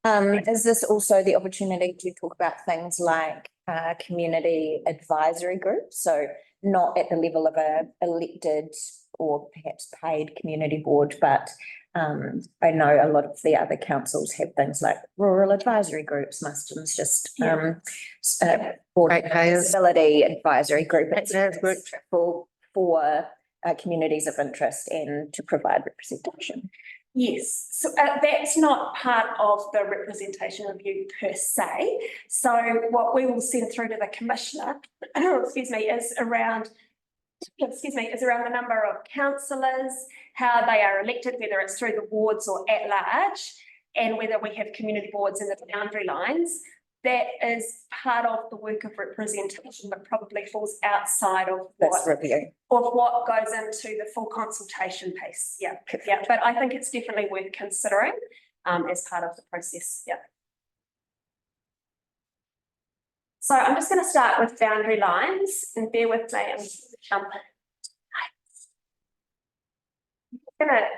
Is this also the opportunity to talk about things like community advisory groups? So not at the level of a elected or perhaps paid community board, but I know a lot of the other councils have things like rural advisory groups. Muston's just board disability advisory group. It's for communities of interest and to provide representation. Yes, so that's not part of the representation review per se. So what we will send through to the commissioner, is around the number of councillors, how they are elected, whether it's through the wards or at large, and whether we have community boards in the boundary lines. That is part of the work of representation, but probably falls outside of what goes into the full consultation piece. Yeah, but I think it's definitely worth considering as part of the process. Yeah. So I'm just going to start with boundary lines, and bear with me. I'm gonna,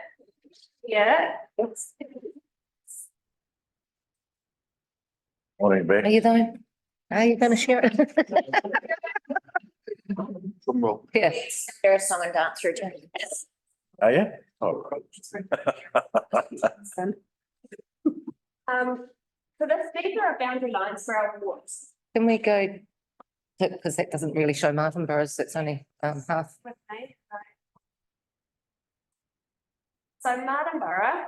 Morning, Beck. Are you going to share it? Yes. There is song and dance routine. Are you? Oh, so these are our boundary lines for our wards. Can we go, because that doesn't really show Martin Boroughs, it's only half. Okay. So Martin Borough.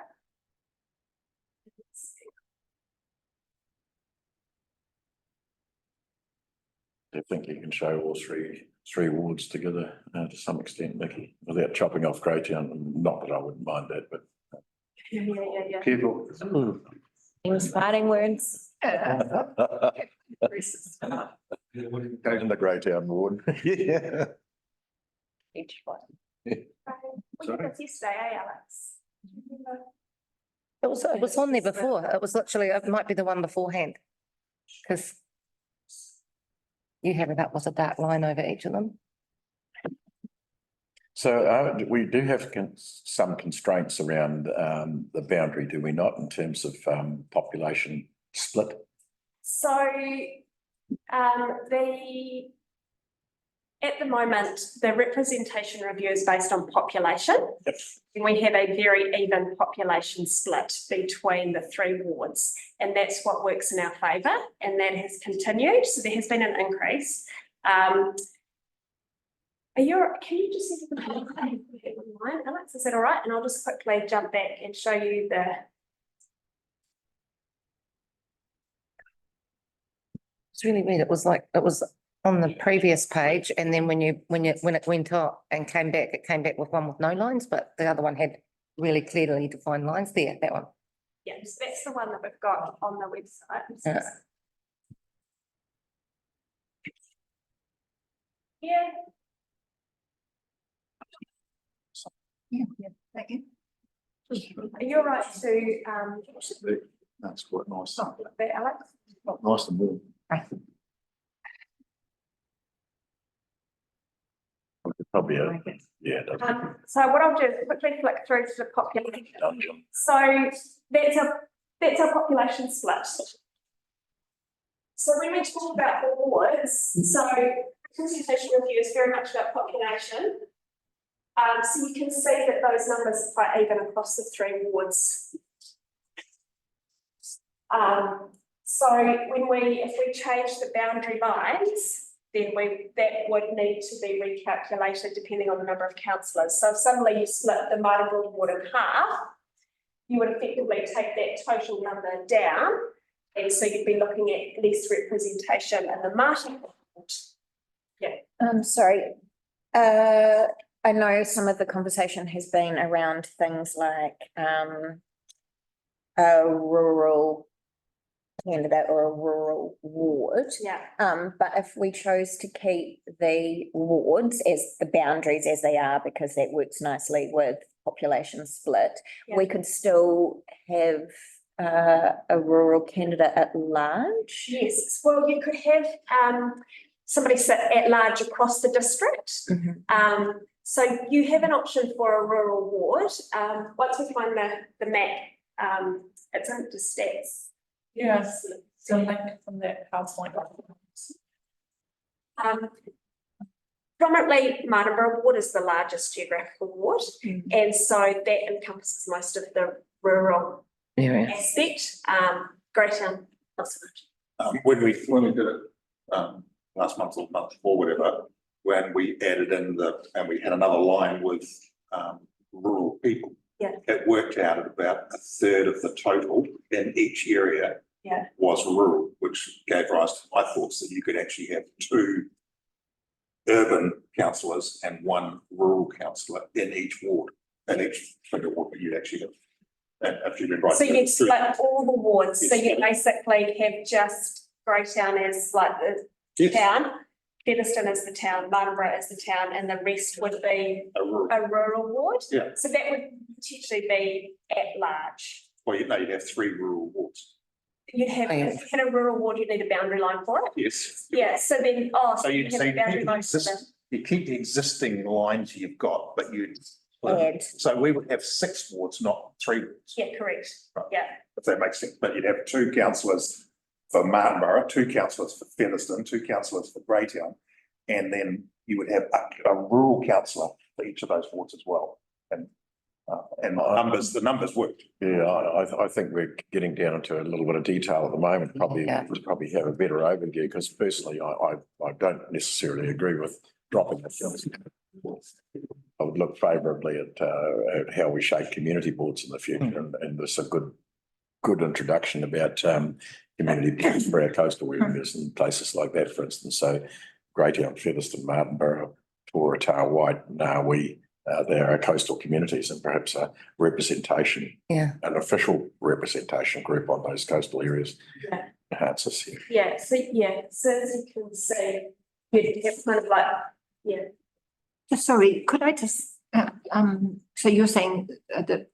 I think you can show all three wards together to some extent, Nikki, without chopping off Greytown. Not that I wouldn't mind that, but Yeah. people. Inspiring words. Go in the Greytown ward. Yeah. Each one. We did this yesterday, Alex? It was on there before. It was literally, it might be the one beforehand. Because you have that was a dark line over each of them. So we do have some constraints around the boundary, do we not, in terms of population split? So at the moment, the representation review is based on population. Yep. And we have a very even population split between the three wards, and that's what works in our favour, and that has continued. So there has been an increase. Can you just see the line, Alex? Is that all right? And I'll just quickly jump back and show you the. It's really weird. It was on the previous page, and then when it went up and came back, it came back with one with no lines, but the other one had really clearly defined lines there, that one. Yeah, so that's the one that we've got on the website. Yeah. Thank you. You're right to That's quite nice. there, Alex. Nice and warm. Probably yeah. So what I'll do is quickly flick through to the population. So that's our population split. So when we talk about the wards, so representation review is very much about population. So you can see that those numbers are quite even across the three wards. So if we change the boundary lines, then that would need to be recalculated depending on the number of councillors. So if suddenly you split the Martinborough ward in half, you would effectively take that total number down, and so you'd be looking at less representation in the Martinborough ward. Yeah. Sorry. I know some of the conversation has been around things like a rural candidate or a rural ward. Yeah. But if we chose to keep the wards as the boundaries as they are, because that works nicely with population split, we could still have a rural candidate at large. Yes, well, you could have somebody sit at large across the district. Mm-hmm. So you have an option for a rural ward. Once we find the map, it's under stats. Yes, so like from that PowerPoint. Predominantly, Martinborough ward is the largest geographical ward, and so that encompasses most of the rural area. aspect. Greytown, not so much. When we did it, last month or month before, whatever, when we added in and we had another line with, rural people. Yeah. It worked out at about a third of the total in each area. Yeah. Was rural, which gave rise to my thoughts that you could actually have 2 urban councillors and 1 rural councillor in each ward, in each single ward, but you'd actually have. And if you've been right. So you'd split all the wards, so you Yes. basically have just Greytown as like the Yes, town, Featherston is the town, Martinborough is the town, and the rest would be a rural, a rural ward. Yeah. So that would potentially be at large. well, you'd have 3 rural wards. You'd have, Oh, yeah. if you had a rural ward, you'd need a boundary line for it. Yes. Yeah, so then, So you'd have a boundary line for the, you keep the existing lines you've got, but you. Add. So we would have 6 wards, not 3 wards, yeah, correct, Right. yeah, if that makes sense, but you'd have 2 councillors for Martinborough, 2 councillors for Featherston, 2 councillors for Greytown. And then you would have a rural councillor for each of those wards as well, and the numbers worked. Yeah, I think we're getting down into a little bit of detail at the moment, probably Yeah. to probably have a better overview, because personally, I don't necessarily agree with dropping the. I would look favourably at how we shape community boards in the future, and there's a good introduction about community boards for our coastal areas and places like that, for instance. So Greytown, Featherston, Martinborough, Torata, White, Narwee, they're our coastal communities, and perhaps a representation, Yeah. an official representation group on those coastal areas Yeah. enhances here. yeah, so as you can see, you'd have kind of like, yeah. Sorry, could I just, so you're saying that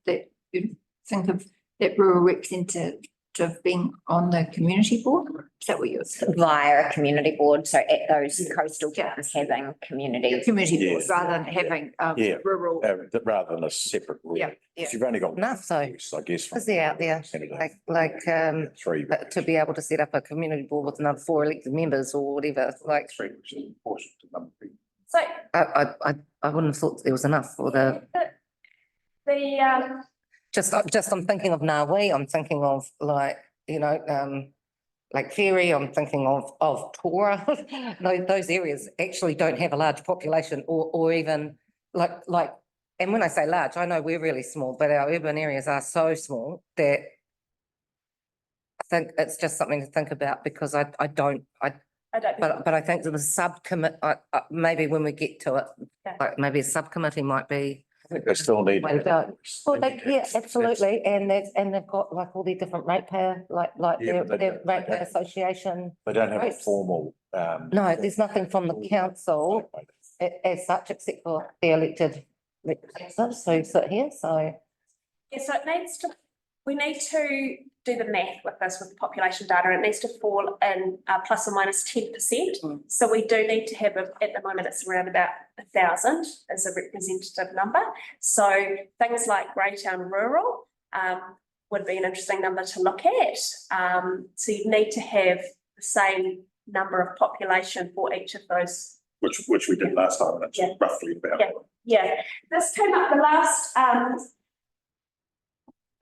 you think of that rural representative being on the community board? Is that what you're saying? Via a community board, so at those coastal towns having community. Community board Yes. rather than having Yeah. rural. Rather than a separate rule. Yeah, yeah. If you've only got. Enough, so. I guess. Is there out there, like, 3. to be able to set up a community board with another 4 elected members or whatever, like, 3, which is proportionate to number of people. So I wouldn't have thought there was enough for the, the, I'm thinking of Narwee, I'm thinking of like, Lake Ferry, I'm thinking of Tora. Those areas actually don't have a large population or even like, and when I say large, I know we're really small, but our urban areas are so small that I think it's just something to think about, because I don't, I don't. but I think that the subcommit, maybe when we get to it, Yeah. like maybe a subcommittee might be. I think they still need. Way to go. Well, yeah, absolutely, and they've got like all the different ratepayer, like Yeah, but they their don't- they ratepayer don't- association. They don't have a Right. formal. No, there's nothing from the council as such, except for the elected representatives who sit here, so. Yeah, so it needs to, we need to do the math with this, with population data. It needs to fall in plus or minus 10%. Mm. So we do need to have, at the moment, it's around about 1,000 as a representative number. So things like Greytown Rural would be an interesting number to look at. So you need to have the same number of population for each of those. Which we did last time, and it's Yeah. roughly about. Yeah. Yeah, this came up the last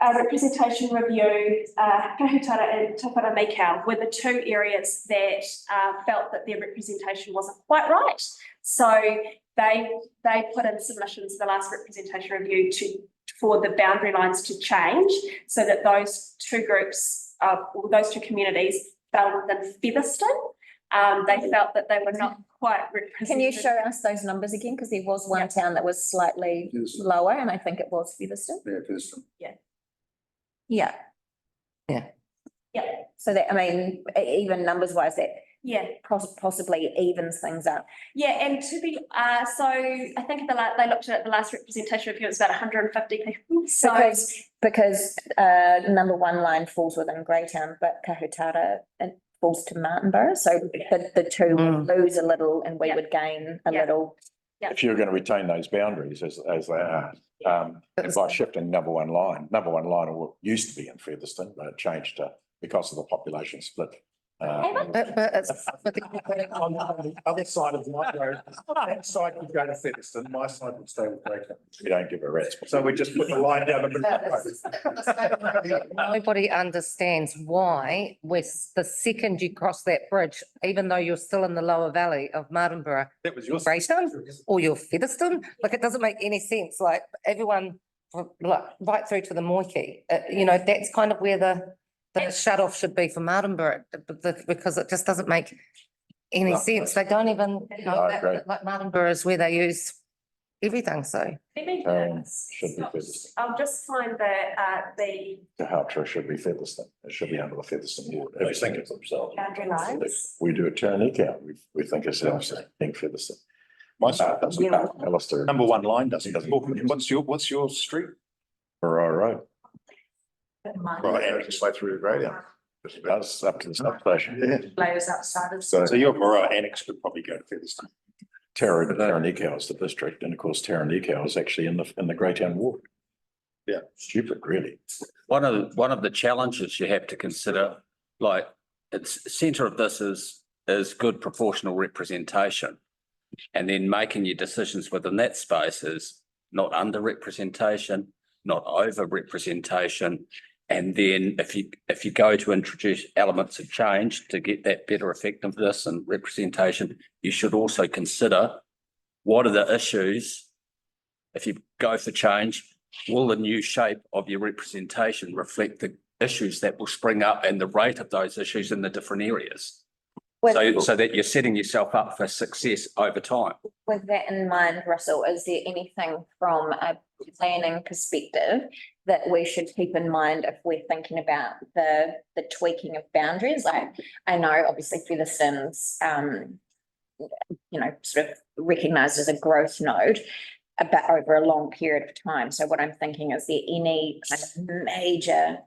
representation review, Kahutara and Taparamekau were the 2 areas that felt that their representation wasn't quite right. So they put in submissions, the last representation review, for the boundary lines to change, so that those 2 groups or those 2 communities fell within Featherston. They felt that they were not quite represented. Can you show us those numbers again? Because there was one town that was slightly Yes. lower, and I think it was Featherston. Yeah, there's Yeah. Yeah, So that, I mean, even numbers wise, that yeah. possibly evens things up. Yeah, and to be, so I think they looked at the last representation review, it was about 150 people, so. Because number 1 line falls within Greytown, but Kahutara it falls to Martinborough, so the 2 would lose a little and we Yeah. would gain a Yeah. little. If you're going to retain those boundaries as they are, and by shifting number one line used to be in Featherston, but it changed to because of the population split. But it's, but On the other side of my road, that side would go to Featherston, my side would stay with Greytown. We don't give a rat's. So we just put the line down the middle. nobody understands why with the second you cross that bridge, even though you're still in the lower valley of Martinborough, That was your. Greytown or your Featherston, like it doesn't make any sense, like everyone, like right through to the Moiki, you know, that's kind of where the shut off should be for Martinborough, because it just doesn't make any No. sense. They don't even, you know, I agree. like Martinborough is where they use everything, so. Let me, Should be Featherston. I'll just find the The Houtra should be Featherston. It should be under the Featherston ward. They think of themselves. boundary lines. We do a Taranaki, we think ourselves as being Featherston. My side doesn't. Alistair. Number one line doesn't. What's your street? Maroa Road. Right, and it's way through the Greytown. That's up to the substation. Layers outside of. So So your Maroa annex could probably go to Featherston. Taranaki is the district, and of course Taranaki is actually in the Greytown ward. Yeah. Stupid, really. One of the challenges you have to consider, like, it's center of this is good proportional representation. And then making your decisions within that space is not under representation, not over representation. And then if you go to introduce elements of change to get that better effectiveness and representation, you should also consider what are the issues. If you go for change, will the new shape of your representation reflect the issues that will spring up and the rate of those issues in the different areas? So that you're setting yourself up for success over time. With that in mind, Russell, is there anything from a planning perspective that we should keep in mind if we're thinking about the tweaking of boundaries? Like, I know obviously Featherston's, you know, sort of recognised as a growth node, but over a long period of time. So what I'm thinking, is there any kind of major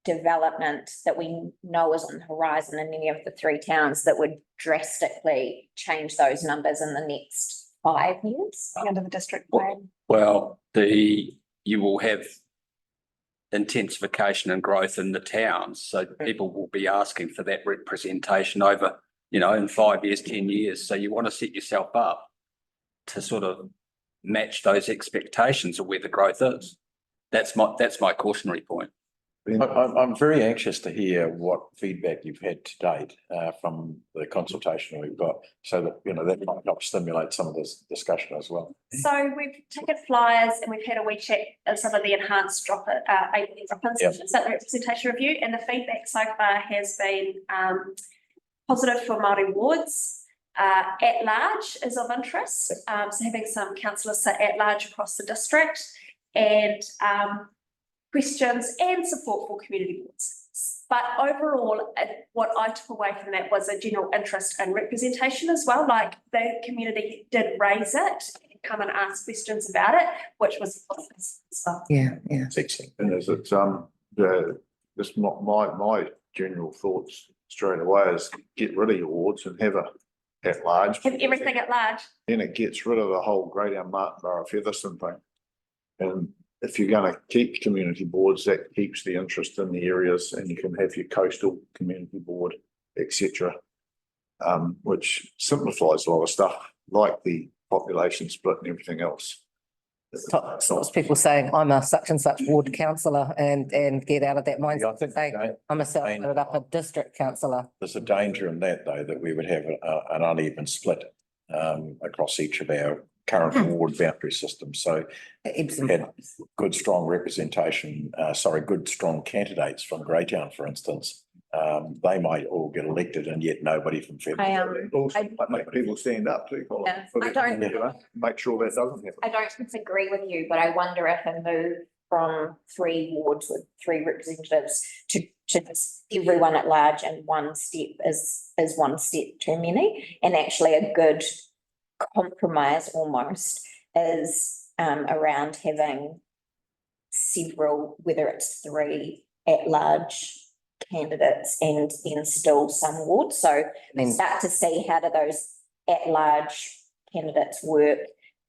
development that we know is on the horizon in any of the three towns that would drastically change those numbers in the next 5 years? Under the district plan. Well, you will have intensification and growth in the towns, so people will be asking for that representation over, you know, in 5 years, 10 years. So you want to set yourself up to sort of match those expectations of where the growth is. That's my cautionary point. I'm very anxious to hear what feedback you've had to date from the consultation we've got, so that, you know, that might help stimulate some of this discussion as well. So we've taken flyers and we've had a wee check of some of the enhanced drop-ins, Yep. so the representation review, and the feedback so far has been positive for Māori wards. At large is of interest, so having some councillors sit at large across the district, and questions and support for community boards. But overall, what I took away from that was a general interest in representation as well. Like, the community did raise it, come and ask questions about it, which was positive. So Yeah, yeah. It's excellent. And is it, just my general thoughts straight away is get rid of your wards and have a at large. have everything at large. Then it gets rid of the whole Greater Martinborough Featherston thing. And if you're gonna keep community boards, that keeps the interest in the areas, and you can have your coastal community board, etc. Which simplifies a lot of stuff, like the population split and everything else. Stops people saying, I'm a such and such ward councillor, and get out of that Yeah, I mindset. think Say, I'm a self-up a district councillor. there's a danger in that, though, that we would have an uneven split across each of our current ward boundary systems. So Ebbs and had flows. good, strong representation, good, strong candidates from Greytown, for instance. They might all get elected, and yet nobody from Featherston. Also, might make people stand up too, Colin. Yeah, for I that, don't- you know, make sure that doesn't happen. I don't disagree with you, but I wonder if a move from 3 wards with 3 representatives to just everyone at large in one step is one step too many. And actually a good compromise almost is around having several, whether it's 3 at-large candidates and then still some wards. So Then- start to see, how do those at-large candidates work?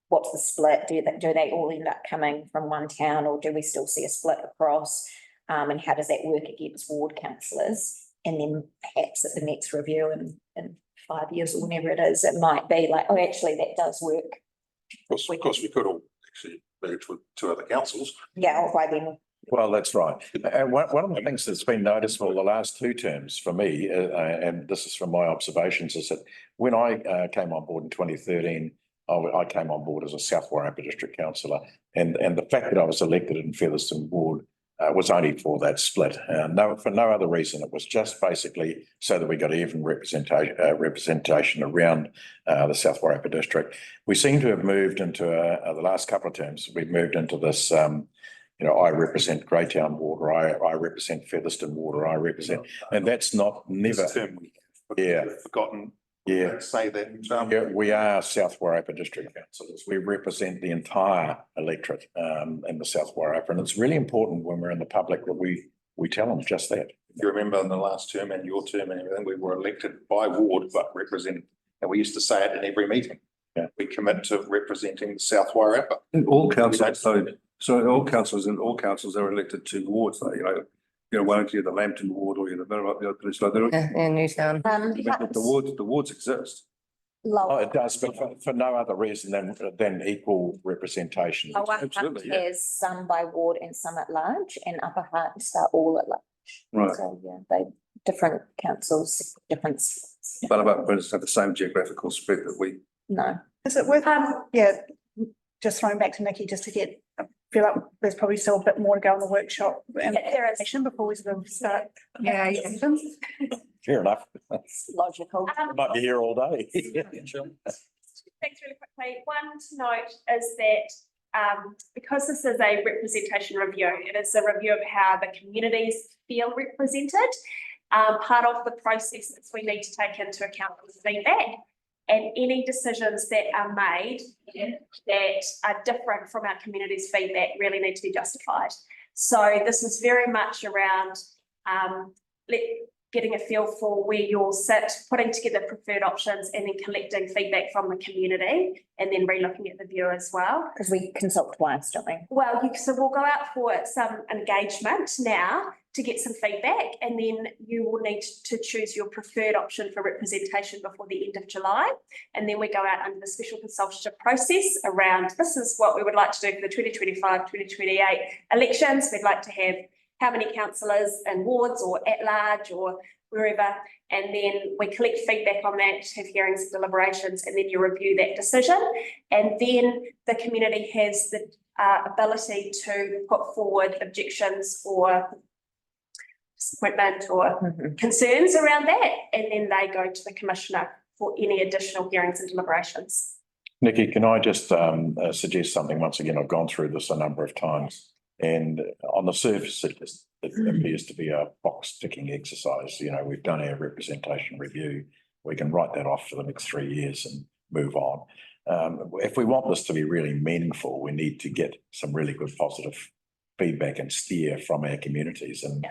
What's the split? Do they all end up coming from one town, or do we still see a split across? And how does that work against ward councillors? And then perhaps at the next review in 5 years or whenever it is, it might be like, oh, actually, that does work. Of course, we could all actually merge with two other councils. Yeah, or by then. Well, that's right. And one of the things that's been noticeable the last 2 terms for me, and this is from my observations, is that when I came on board in 2013, I came on board as a South Wairarapa District Councillor, and the fact that I was elected in Featherston Ward was only for that split. No, for no other reason. It was just basically so that we got even representation around the South Wairarapa District. We seem to have moved into the last couple of terms. We've moved into this. I represent Greytown Ward, or I represent Featherston Ward, or I represent, and that's not never. This term Yeah. we've forgotten. Yeah. Say that. Yeah, we are South Wairarapa District Councillors. We represent the entire electorate in the South Wairarapa, and it's really important when we're in the public that we tell them just that. If you remember in the last term and your term and everything, we were elected by ward, but represented, and we used to say it in every meeting. Yeah. We commit to representing South Wairarapa. All councils, so all councils and all councils are elected to wards, though, Wellington, you're the Lambton ward or you're the Peninsula, In Newtown. the wards exist. Oh, Lower. it does, but for no other reason than equal representation. Lower Hutt Absolutely, yeah. has some by ward and some at large, and Upper Hutt are all at large. Right. So, yeah, they, different councils, different, But about, have the same geographical spread that we. no. Is it worth, just throwing back to Nikki, just to get, I feel like there's probably still a bit more to go in the workshop and There is. before we sort of start. Yeah. Fair enough. It's logical. Might be here all day. Thanks really quickly. One to note is that because this is a representation review, it is a review of how the communities feel represented. Part of the process is we need to take into account the feedback, and any decisions that are made that are different from our community's feedback really need to be justified. So this is very much around getting a feel for where you'll sit, putting together preferred options, and then collecting feedback from the community, and then re-looking at the view as well. Because we consult twice, don't we? Well, so we'll go out for some engagement now to get some feedback, and then you will need to choose your preferred option for representation before the end of July. And then we go out under the special consultative process around, this is what we would like to do for the 2025-2028 elections. We'd like to have how many councillors in wards or at large or wherever, and then we collect feedback on that, have hearings and deliberations, and then you review that decision. And then the community has the ability to put forward objections or disappointment or concerns around that, and then they go to the commissioner for any additional hearings and deliberations. Nikki, can I just suggest something? Once again, I've gone through this a number of times. And on the surface, it appears to be a box ticking exercise. We've done our representation review. We can write that off for the next 3 years and move on. If we want this to be really meaningful, we need to get some really good positive feedback and steer from our communities. And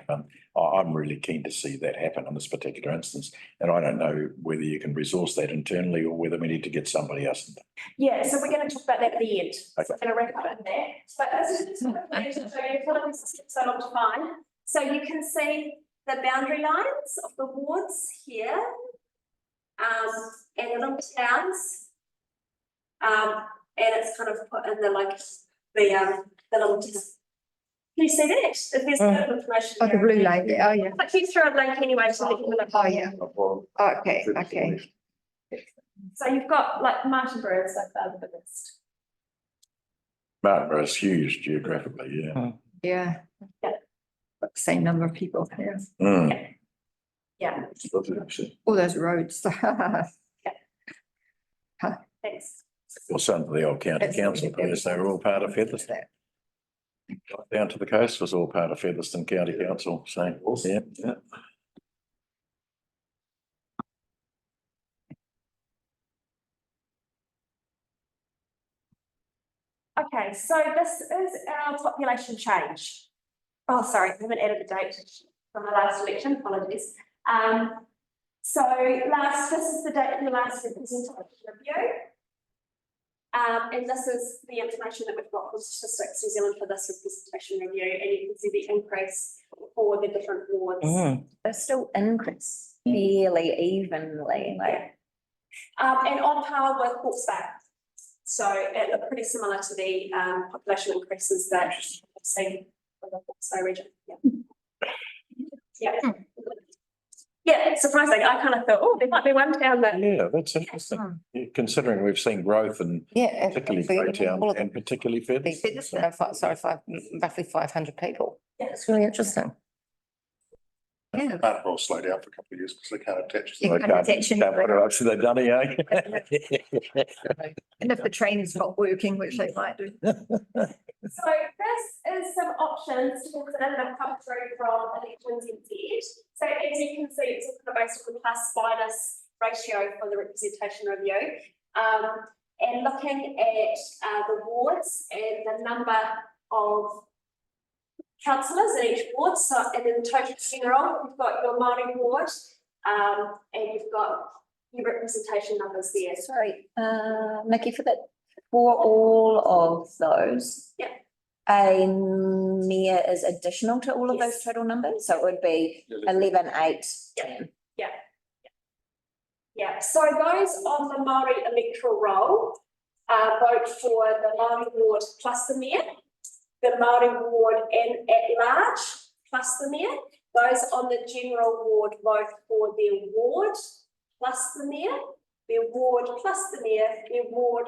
I'm really keen to see that happen in this particular instance. And I don't know whether you can resource that internally or whether we need to get somebody else. Yeah, so we're going to talk about that at the end. Okay. So we're going to wrap up in there. But this is just to show you what is so long to find. So you can see the boundary lines of the wards here, and the little towns. And it's kind of put in the little towns. Can you see that? If there's no information. Oh, the there. blue line, oh, yeah. But you throw a link anyway to let you look. Oh, yeah. Okay. So you've got like Martinborough is like the biggest. Martinborough is huge geographically, yeah. Yeah. Yeah. Same number of people, yeah. Mm. Yeah, All those roads. thanks. Or some of the old county That's council, really because they were all part of Featherston. Down to the coast was all part of Featherston County Council, so, yeah. Okay, so this is our population change. Oh, sorry, I haven't added the date from the last election, apologies. So this is the date of the last representation review. And this is the information that we've got from Statistics New Zealand for this representation review, and you can see the increase for the different wards. They're still increased fairly evenly, like. And on par with Hawke's Bay. So pretty similar to the population increases that we've seen in the Hawke's Bay region, yeah. Yeah, it's surprising. I kind of thought, oh, there might be one town that. Yeah, that's interesting. Yeah, considering we've seen growth in Yeah. particularly Greytown and particularly Featherston. Roughly 500 people. Yeah. It's really interesting. Yeah. Martinborough will slow down for a couple of years because they can't attach. You They can't attach can't put it anywhere. up to the dunny, eh? And if the train's not working, which they might do. So this is some options to consider that have come through from Elections NZ. So as you can see, it's all kind of based on the plus minus ratio for the representation review. And looking at the wards and the number of councillors in each ward, so and in total general, you've got your Māori ward, and you've got your representation numbers there. Sorry, Nikki, for all of those. Yeah. A mayor is additional to all of those Yes. total numbers, so it would be 11, 8. Yeah, so those on the Māori electoral roll vote for the Māori ward plus the mayor, the Māori ward and at large plus the mayor. Those on the general ward vote for their ward plus the mayor, their ward plus the mayor, their ward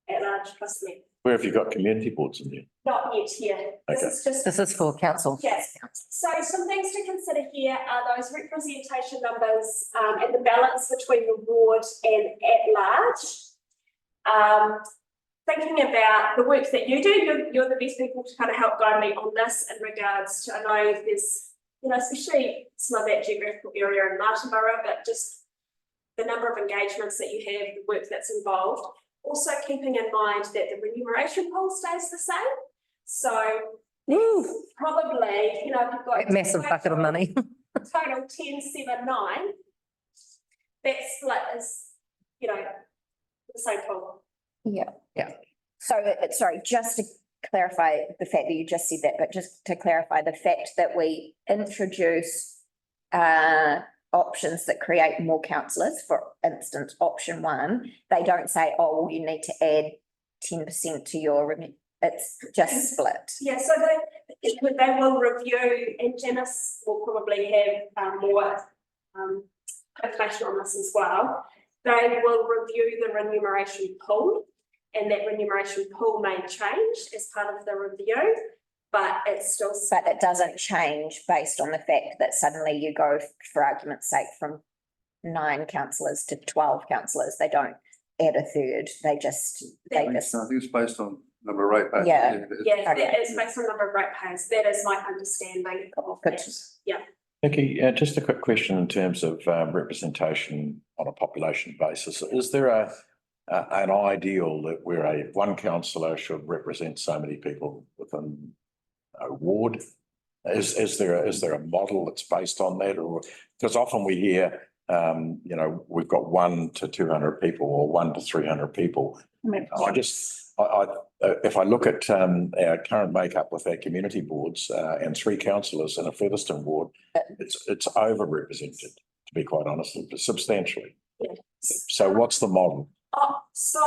at large plus the mayor. Where have you got community boards in there? Not yet here. This Okay. is just. This is for council. Yes, so some things to consider here are those representation numbers and the balance between the ward and at large. Thinking about the work that you do, you're the best people to kind of help guide me on this in regards to, I know there's, you know, especially some of that geographical area in Martinborough, but just the number of engagements that you have, the work that's involved. Also keeping in mind that the remuneration pool stays the same. So probably, you know, if you've got. Massive bucket of money. Total 10, 7, 9. That split is, you know, the same pool. Yeah. Yeah. So, sorry, just to clarify the fact that you just said that, but just to clarify the fact that we introduce options that create more councillors, for instance, option 1, they don't say, oh, well, you need to add 10% to your, it's just split. Yeah, so they will review, and Janice will probably have more information on this as well. They will review the remuneration pool, and that remuneration pool may change as part of the review, but it's still. But it doesn't change based on the fact that suddenly you go, for argument's sake, from 9 councillors to 12 councillors. They don't add a third, they just. I think it's based on number of ratepayers. Yeah. Yes, Okay. that is based on number of ratepayers. That is my understanding of Good. that. Yeah. Nikki, just a quick question in terms of representation on a population basis. Is there an ideal that where one councillor should represent so many people within a ward? Is there a model that's based on that, or because often we hear you know, we've got 1 to 200 people or 1 to 300 people. If I look at our current makeup with our community boards and 3 councillors in a Featherston ward, it's overrepresented, to be quite honest, substantially. Yes. So what's the model? So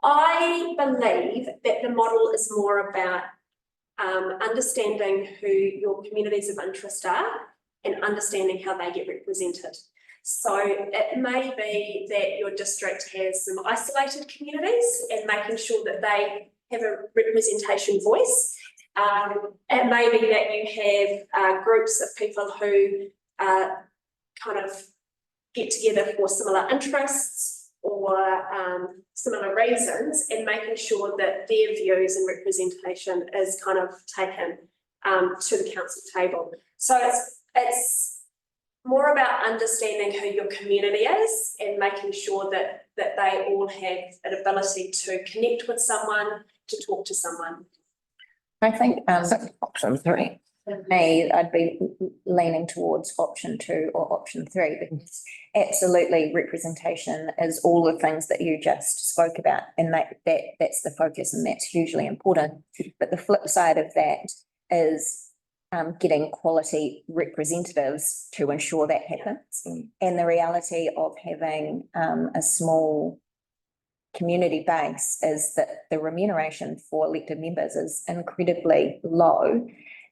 I believe that the model is more about understanding who your communities of interest are and understanding how they get represented. So it may be that your district has some isolated communities and making sure that they have a representation voice. It may be that you have groups of people who kind of get together for similar interests or similar reasons, and making sure that their views and representation is kind of taken to the council table. So it's more about understanding who your community is and making sure that they all have an ability to connect with someone, to talk to someone. I think Option 3. for me, I'd be leaning towards option 2 or option 3, because absolutely representation is all the things that you just spoke about, and that's the focus, and that's hugely important. But the flip side of that is getting quality representatives to ensure that happens. Mm. And the reality of having, a small community base is that the remuneration for elected members is incredibly low.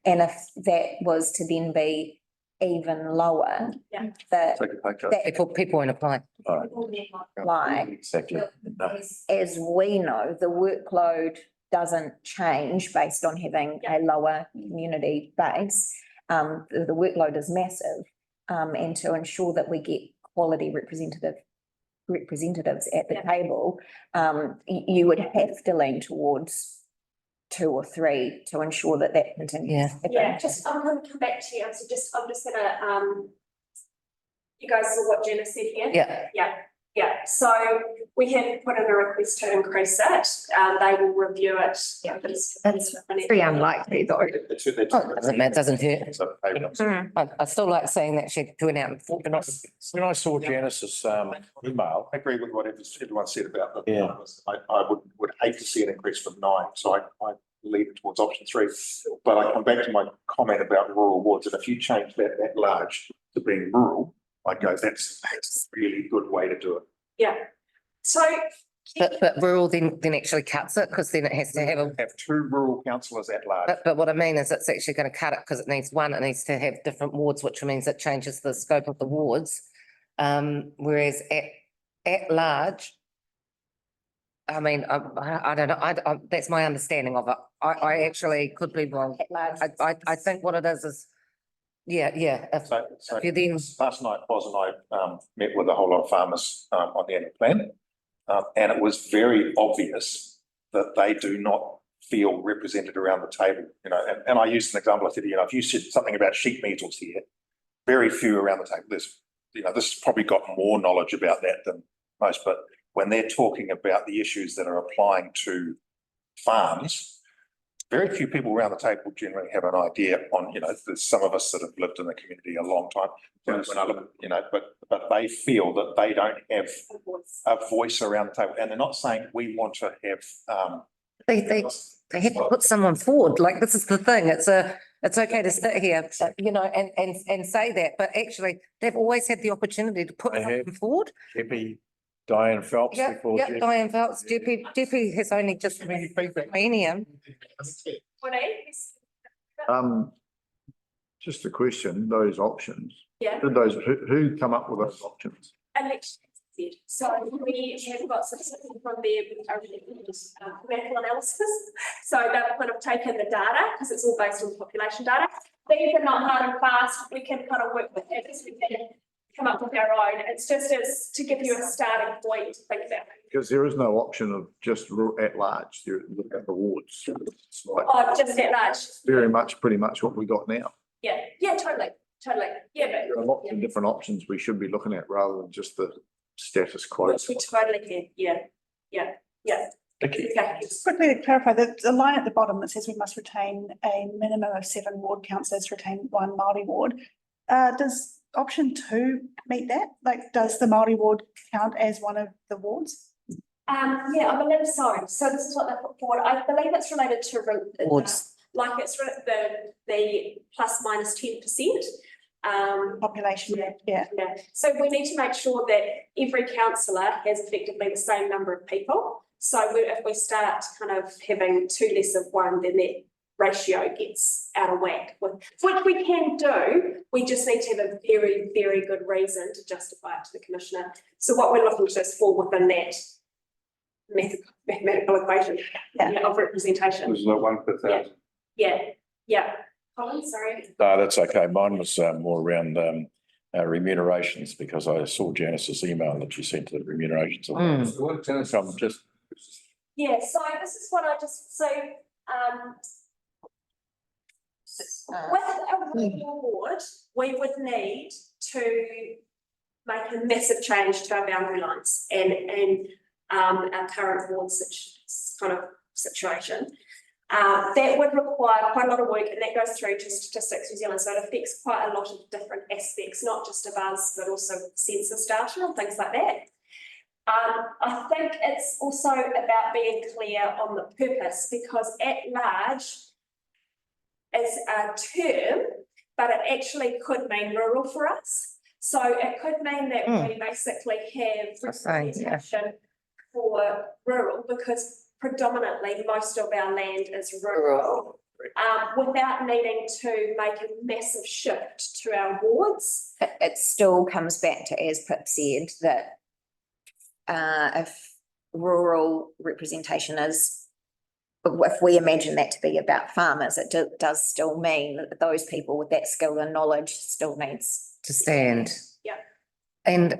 And if that was to then be even lower, Yeah. the, Take a pay cut. that People won't apply. like, Exactly. No. as we know, the workload doesn't change based on having a lower community base. The workload is massive. And to ensure that we get quality representatives at the table, you would have to lean towards 2 or 3 to ensure that that continues. Yeah. to happen. Yeah, just, I'm gonna come back to you, so just, I'm just gonna, you guys saw what Jenna said here? Yeah, So we have put in a request to increase it, they will review it. Yeah, that's very unlikely though. it doesn't hurt. So, hey, I still like saying that she went out and fought, but not. When I saw Janice's email, I agree with what everyone said about the. Yeah. I would hate to see an increase from 9, so I lean towards option 3. But I come back to my comment about rural wards, and if you change that large to being rural, I go, that's a really good way to do it. Yeah, so. But rural then actually cuts it, because then it has to have a, Have 2 rural councillors at large. but what I mean is it's actually going to cut it because it needs one, it needs to have different wards, which means it changes the scope of the wards. Whereas at large, I mean, I don't know, that's my understanding of it. I actually could be wrong. At large. I think what it is, yeah, if So you then, last night, Boz and I met with a whole lot of farmers on the annual plan. And it was very obvious that they do not feel represented around the table, you know, and I used an example, I said, you know, if you said something about sheep measles here, very few around the table, there's, you know, this has probably got more knowledge about that than most, but when they're talking about the issues that are applying to farms, very few people around the table generally have an idea on, you know, there's some of us that have lived in the community a long time. When I look, you know, but they feel that they don't have a voice around the table, and they're not saying we want to have, they have to put someone forward, like, this is the thing, it's okay to sit here, you know, and say that, but actually, they've always had the opportunity to put They have. someone forward. Jeppy, Diane Phelps Yeah, before. yeah, Jeff. Diane Phelps, Jeppy has only just millennium. Just a question, those options, Yeah. did those, who come up with those options? Election. So we have got some from their medical analysis. So they've kind of taken the data, because it's all based on population data. These are not hard and fast, we can kind of work with it, we can come up with our own. It's just as to give you a starting point to think about. Because there is no option of just at large, you look at the wards. It's like Oh, just at large. very much, pretty much what we got now. Yeah, totally. Yeah, There are lots of different options we should be looking at rather than just the status quo. which we totally can, yeah. Thank you. Okay. Just quickly to clarify, the line at the bottom that says we must retain a minimum of 7 ward councillors, retain 1 Māori ward. Does option 2 meet that? Like, does the Māori ward count as one of the wards? Yeah, I believe so. So this is what they put forward. I believe it's related to Wards. like it's the plus minus 10%. Population, yeah. Yeah, so we need to make sure that every councillor has effectively the same number of people. So if we start kind of having 2 less of one, then that ratio gets out of whack, which we can do. We just need to have a very, very good reason to justify it to the commissioner. So what we're looking to is fall within that mathematical equation of representation. Was that 1 per 1,000? Yeah. Colin, sorry. No, that's okay. Mine was more around remunerations, because I saw Janice's email that she sent to the remunerations. Mm. So what tenants- I'm just, Yeah, so this is what I just, so, with a ward, we would need to make a massive change to our boundary lines and our current ward kind of situation. That would require quite a lot of work, and that goes through to Statistics New Zealand, so it affects quite a lot of different aspects, not just of us, but also census data and things like that. I think it's also about being clear on the purpose, because at large, as a term, but it actually could mean rural for us. So it could mean that we basically have That's fine, yeah. representation for rural, because predominantly most of our land is rural. Without needing to make a massive shift to our wards. It still comes back to, as Pip said, that if rural representation is, if we imagine that to be about farmers, it does still mean that those people with that skill and knowledge still needs. To stand. Yeah. And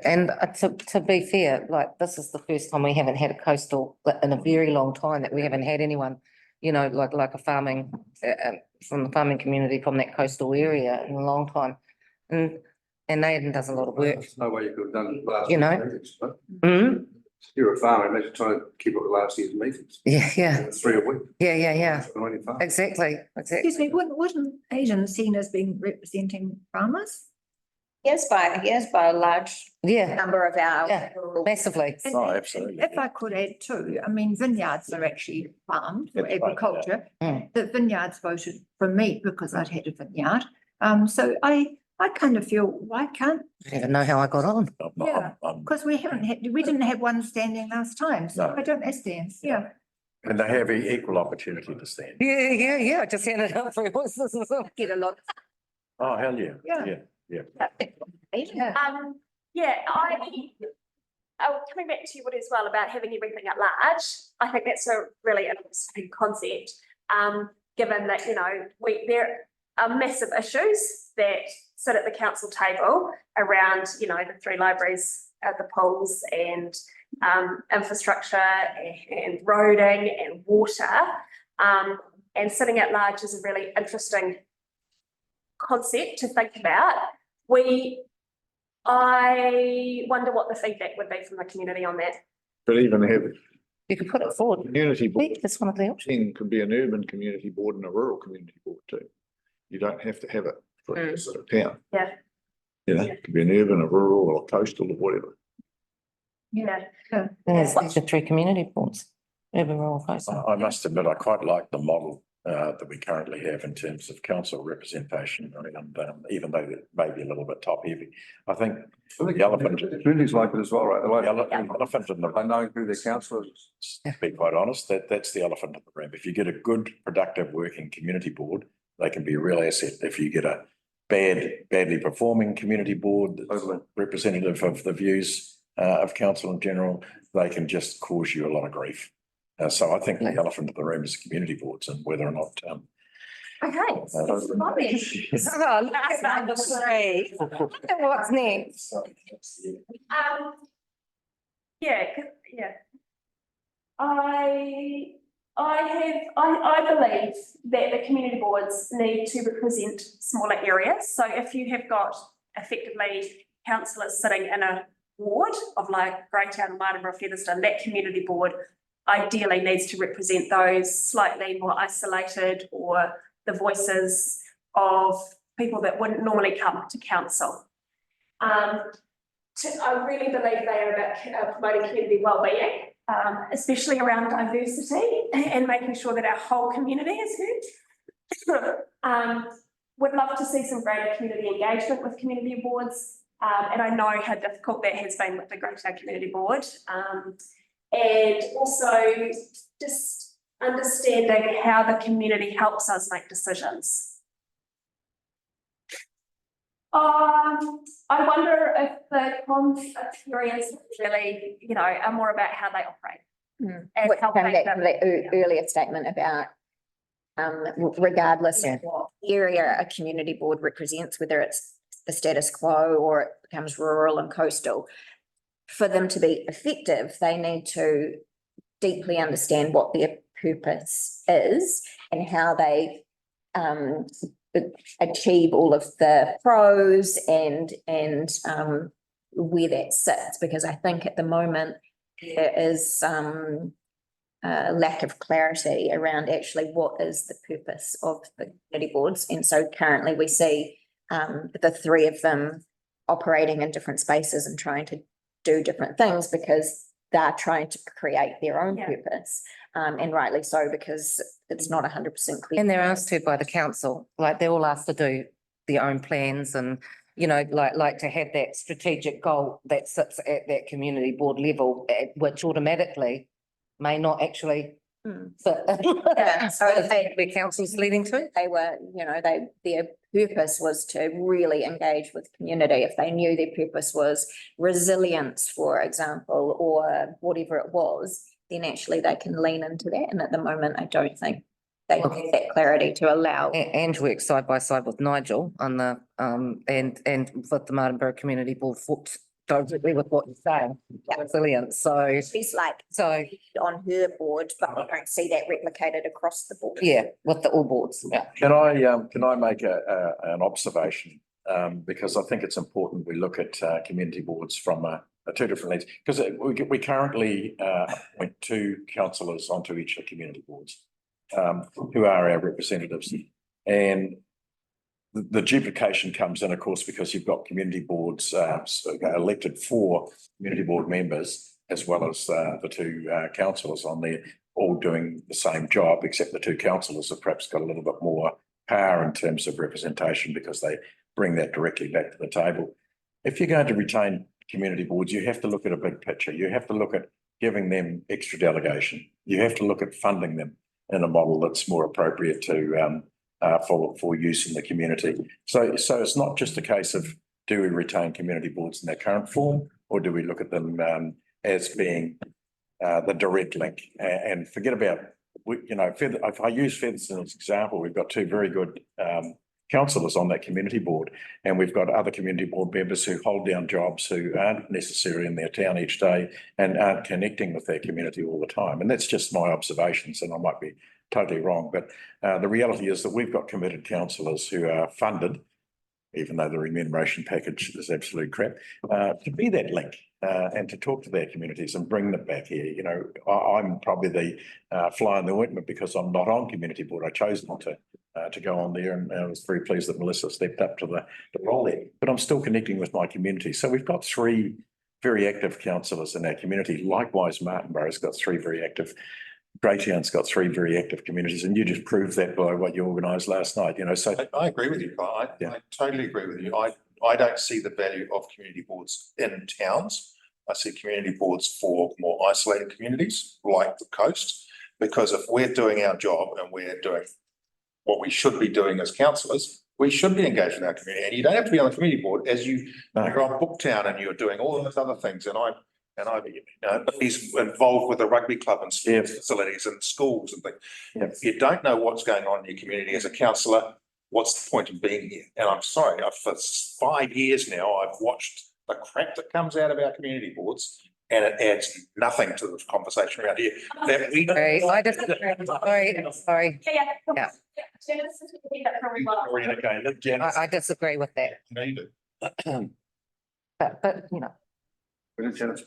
to be fair, like this is the first time we haven't had a coastal in a very long time, that we haven't had anyone, you know, like a farming, from the farming community from that coastal area in a long time. And Aidan does a lot of work. There's no way you could have done it last. You know. year's meetings, but Mm, You're a farmer, imagine trying to keep up with last year's meetings. yeah, 3 a week. yeah. On any farm. Exactly. Excuse me, wasn't Asian seen as being representing farmers? Yes, by a large Yeah, number of our. Yeah. rural- massively. And Oh, absolutely. If I could add too, I mean, vineyards are actually farmed for That's right, yeah. agriculture. Mm. The vineyards voted for me because I'd had a vineyard. So I kind of feel, why can't, I don't even know how I got on. because we didn't have one standing last time, so No. I don't understand, yeah. And they have equal opportunity to stand. Yeah, I just handed up for horses as well. Get a lot. Oh, hell yeah. Yeah. Yeah. Coming back to you, Woody, as well, about having everything at large, I think that's a really interesting concept. Given that, you know, there are massive issues that sit at the council table around, you know, the 3 libraries, the pools and infrastructure and roading and water. And sitting at large is a really interesting concept to think about. I wonder what the feedback would be from the community on that. But even have You could put it forward. community board, That's one of the options. then could be an urban community board and a rural community board too. You don't have to have it for a sort of town. Yeah. You know, it could be an urban, a rural or coastal or whatever. Yeah. And there's the 3 community boards, urban, rural, coastal. I must admit, I quite like the model that we currently have in terms of council representation, and even though it may be a little bit top heavy, I think I think the elephant, the communities like it as well, right? They like the elephant in the I know who their councillor is. to be quite honest, that's the elephant in the room. If you get a good, productive, working community board, they can be a real asset. If you get a badly performing community board that's Totally. representative of the views of council in general, they can just cause you a lot of grief. So I think the elephant in the room is community boards, and whether or not Okay. Oh, look at number 3. What's next? Yeah. I believe that the community boards need to represent smaller areas. So if you have got effectively councillors sitting in a ward of like Greytown, Martinborough, Featherston, that community board ideally needs to represent those slightly more isolated or the voices of people that wouldn't normally come to council. I really believe they are about promoting community wellbeing, especially around diversity and making sure that our whole community is heard. Would love to see some greater community engagement with community boards, and I know how difficult that has been with the Greytown Community Board. And also just understanding how the community helps us make decisions. I wonder if the criteria really, you know, are more about how they operate. And What help came make back to them- the earlier statement about regardless Yeah. of what area a community board represents, whether it's the status quo or it becomes rural and coastal, for them to be effective, they need to deeply understand what their purpose is and how they achieve all of the pros and where that sits, because I think at the moment there is lack of clarity around actually what is the purpose of the community boards. And so currently we see the 3 of them operating in different spaces and trying to do different things because they're trying to create their own Yeah. purpose. And rightly so, because it's not 100% clear. And they're asked to by the council, like they're all asked to do their own plans and, you know, like to have that strategic goal that sits at that community board level, which automatically may not actually Mm. fit. Yeah, so they- The council's leading to. They were, you know, their purpose was to really engage with community. If they knew their purpose was resilience, for example, or whatever it was, then actually they can lean into that. And at the moment, I don't think they have that clarity to allow. And work side by side with Nigel on the, and with the Martin Borough Community Board foot directly with what you're saying, resilience, so, She's like so, on her board, but I don't see that replicated across the board. yeah, with the all boards, yeah. Can I make an observation? Because I think it's important we look at community boards from two different lenses. Because we currently appoint 2 councillors onto each of the community boards, who are our representatives. And the duplication comes in, of course, because you've got community boards elected 4 community board members, as well as the 2 councillors on there, all doing the same job, except the 2 councillors have perhaps got a little bit more power in terms of representation because they bring that directly back to the table. If you're going to retain community boards, you have to look at a big picture. You have to look at giving them extra delegation. You have to look at funding them in a model that's more appropriate to for use in the community. So it's not just a case of do we retain community boards in their current form, or do we look at them as being the direct link and forget about, if I use Featherston as an example, we've got 2 very good councillors on that community board, and we've got other community board members who hold down jobs who aren't necessarily in their town each day and aren't connecting with their community all the time. And that's just my observations, and I might be totally wrong, but the reality is that we've got committed councillors who are funded, even though the remuneration package is absolute crap, to be that link and to talk to their communities and bring them back here. You know, I'm probably the fly in the ointment because I'm not on community board. I chose not to go on there, and I was very pleased that Melissa stepped up to the role there. But I'm still connecting with my community. So we've got 3 very active councillors in our community. Likewise, Martinborough's got 3 very active. Greytown's got 3 very active communities, and you just proved that by what you organised last night, you know, so. I agree with you, I totally agree with you. I don't see the value of community boards in towns. I see community boards for more isolated communities like the coast, because if we're doing our job and we're doing what we should be doing as councillors, we should be engaged with our community. And you don't have to be on the community board as you're on Booktown and you're doing all those other things. And he's involved with the rugby club and sports facilities and schools and things. If you don't know what's going on in your community as a councillor, what's the point of being here? And I'm sorry, for 5 years now, I've watched the crap that comes out of our community boards, and it adds nothing to the conversation around here. That we Sorry, I just, sorry, Yeah. I disagree with that, but, you know,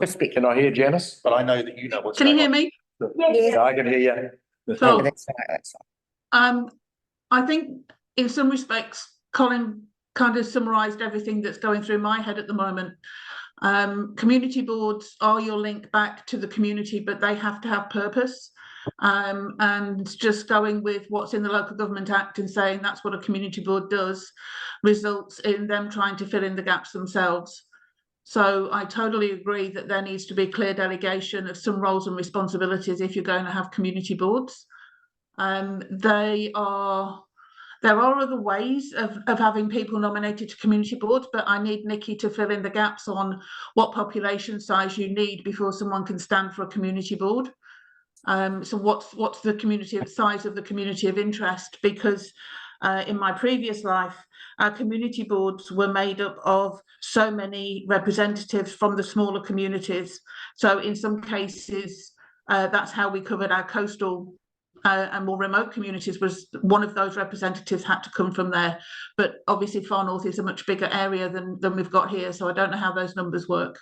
respect. Can I hear Janice? But I know that you know what's Can you going hear on. me? Yeah, I can hear you. So, That's right, that's right. I think in some respects, Colin kind of summarised everything that's going through my head at the moment. Community boards are your link back to the community, but they have to have purpose. And just going with what's in the Local Government Act and saying that's what a community board does results in them trying to fill in the gaps themselves. So I totally agree that there needs to be clear delegation of some roles and responsibilities if you're going to have community boards. There are other ways of having people nominated to community boards, but I need Nikki to fill in the gaps on what population size you need before someone can stand for a community board. So what's the community size of the community of interest? Because in my previous life, our community boards were made up of so many representatives from the smaller communities. So in some cases, that's how we covered our coastal and more remote communities, was one of those representatives had to come from there. But obviously Far North is a much bigger area than we've got here. So I don't know how those numbers work.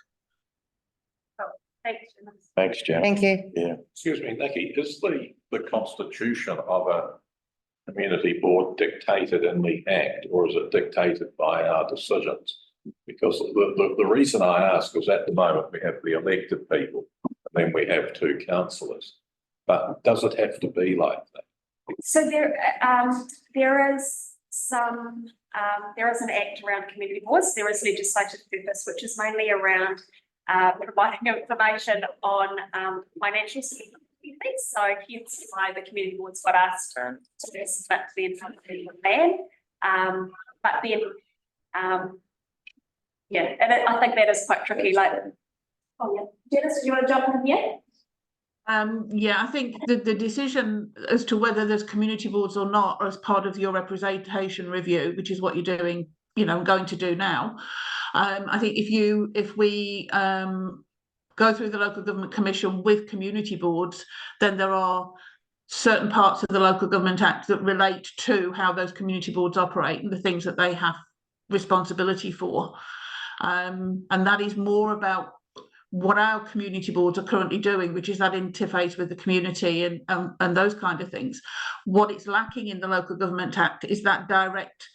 Thanks, Janice. Thank you. Yeah. Excuse me, Nikki, is the constitution of a community board dictated in the Act, or is it dictated by our decisions? Because the reason I ask is at the moment we have the elected people, then we have two councillors. But does it have to be like that? So there is some, there is an act around community boards. There is legislative purpose, which is mainly around providing information on financial security. So hence why the community boards got asked to submit the information plan. But then, yeah, and I think that is quite tricky. Like, oh yeah, Janice, do you want to jump in here? Yeah, I think the decision as to whether there's community boards or not as part of your representation review, which is what you're doing, going to do now. I think if we go through the Local Government Commission with community boards, then there are certain parts of the Local Government Act that relate to how those community boards operate and the things that they have responsibility for. And that is more about what our community boards are currently doing, which is that interface with the community and those kind of things. What it's lacking in the Local Government Act is that direct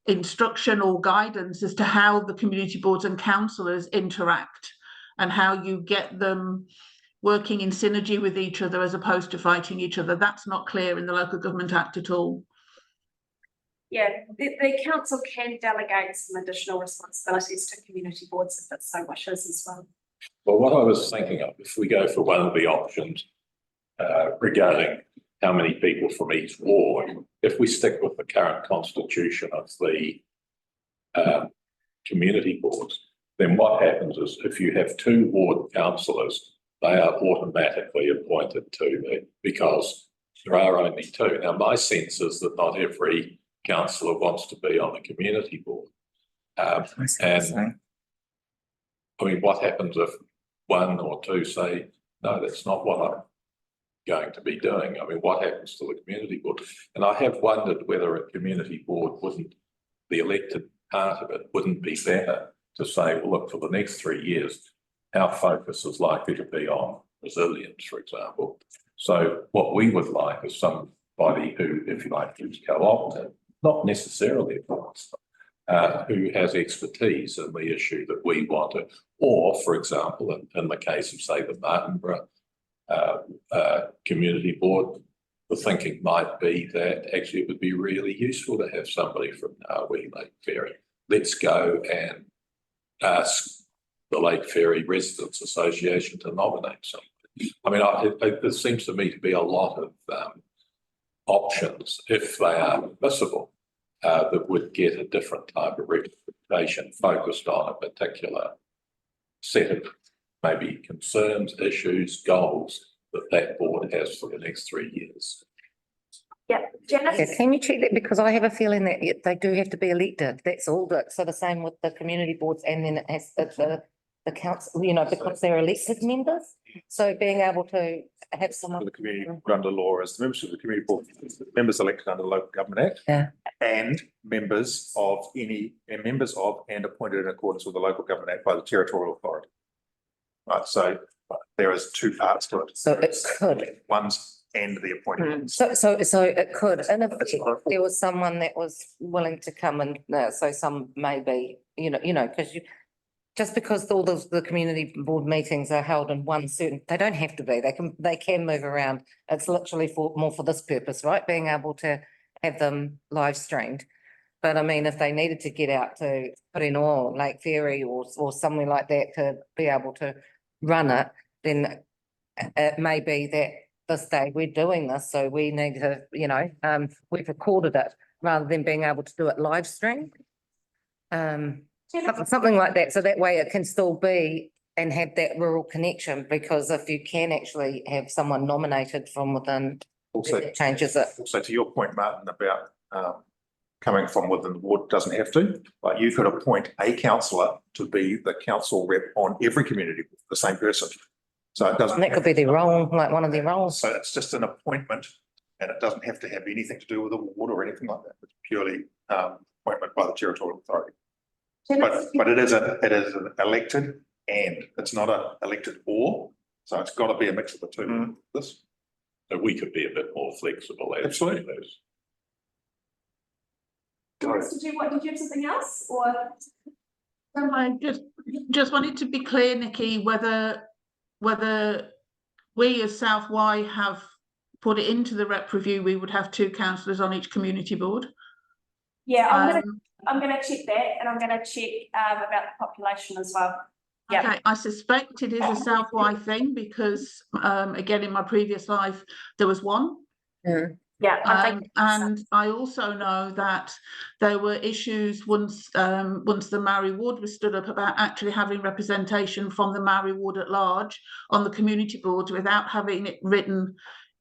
instruction or guidance as to how the community boards and councillors interact and how you get them working in synergy with each other as opposed to fighting each other. That's not clear in the Local Government Act at all. Yeah, the council can delegate some additional responsibilities to community boards if it so wishes as well. Well, what I was thinking of, if we go for one of the options regarding how many people from each ward, if we stick with the current constitution of the community boards, then what happens is if you have two ward councillors, they are automatically appointed to me because there are only two. Now, my sense is that not every councillor wants to be on the community board. And I mean, what happens if one or two say, no, that's not what I'm going to be doing? I mean, what happens to the community board? And I have wondered whether a community board wouldn't, the elected part of it wouldn't be better to say, well, look, for the next 3 years, our focus is likely to be on resilience, for example. So what we would like is somebody who, if you like, is co-opted, not necessarily a councillor, who has expertise in the issue that we want to, or for example, in the case of say the Martinborough Community Board, the thinking might be that actually it would be really useful to have somebody from Wee Lake Ferry. Let's go and ask the Lake Ferry Residents Association to nominate somebody. I mean, it seems to me to be a lot of options, if they are admissible, that would get a different type of representation focused on a particular set of maybe concerns, issues, goals that board has for the next 3 years. Yeah, Janice? Yeah, can you check that? Because I have a feeling that they do have to be elected. That's all. So the same with the community boards, and then it has the council, because they're elected members. So being able to have someone. The community under law as the members of the community board, members elected under the Local Government Act. Yeah. And members of and appointed in accordance with the Local Government Act by the Territorial Authority. Right, so there is two parts to it. So it could. One's and the appointed. So it could, and if there was someone that was willing to come and, so some maybe, because just because all the community board meetings are held in one certain, they don't have to be, they can move around. It's literally more for this purpose, right? Being able to have them live streamed. But I mean, if they needed to get out to Parenoi, Lake Ferry or somewhere like that to be able to run it, then it may be that this day we're doing this, so we need to, we've recorded it rather than being able to do it live stream. Something like that, so that way it can still be and have that rural connection, because if you can actually have someone nominated from within, it changes it. Also, to your point, Martin, about coming from within the ward doesn't have to, but you could appoint a councillor to be the council rep on every community, the same person. So it doesn't. And that could be their role, like one of their roles. So it's just an appointment, and it doesn't have to have anything to do with the ward or anything like that. It's purely appointment by the Territorial Authority. But it is an elected, and it's not a elected or, so it's got to be a mix of the two. This, So we could be a bit more flexible. Absolutely. Did you have something else, or? I just wanted to be clear, Nikki, whether we as South Y have put it into the rep review, we would have 2 councillors on each community board. Yeah, Um, I'm gonna check that, and I'm gonna check about the population as well. Yeah. Okay, I suspect it is a South Y thing because, again, in my previous life, there was 1. Yeah, I think. And I also know that there were issues once the Maori ward was stood up about actually having representation from the Maori ward at large on the community boards without having it written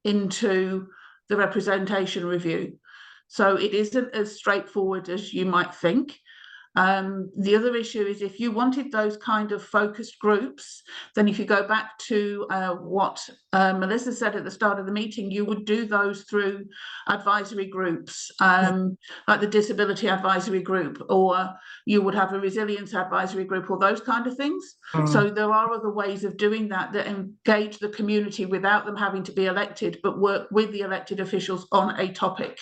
into the representation review. So it isn't as straightforward as you might think. The other issue is if you wanted those kind of focused groups, then if you go back to what Melissa said at the start of the meeting, you would do those through advisory groups, like the Disability Advisory Group, or you would have a Resilience Advisory Group, or those kind of things. So there are other ways of doing that that engage the community without them having to be elected, but work with the elected officials on a topic.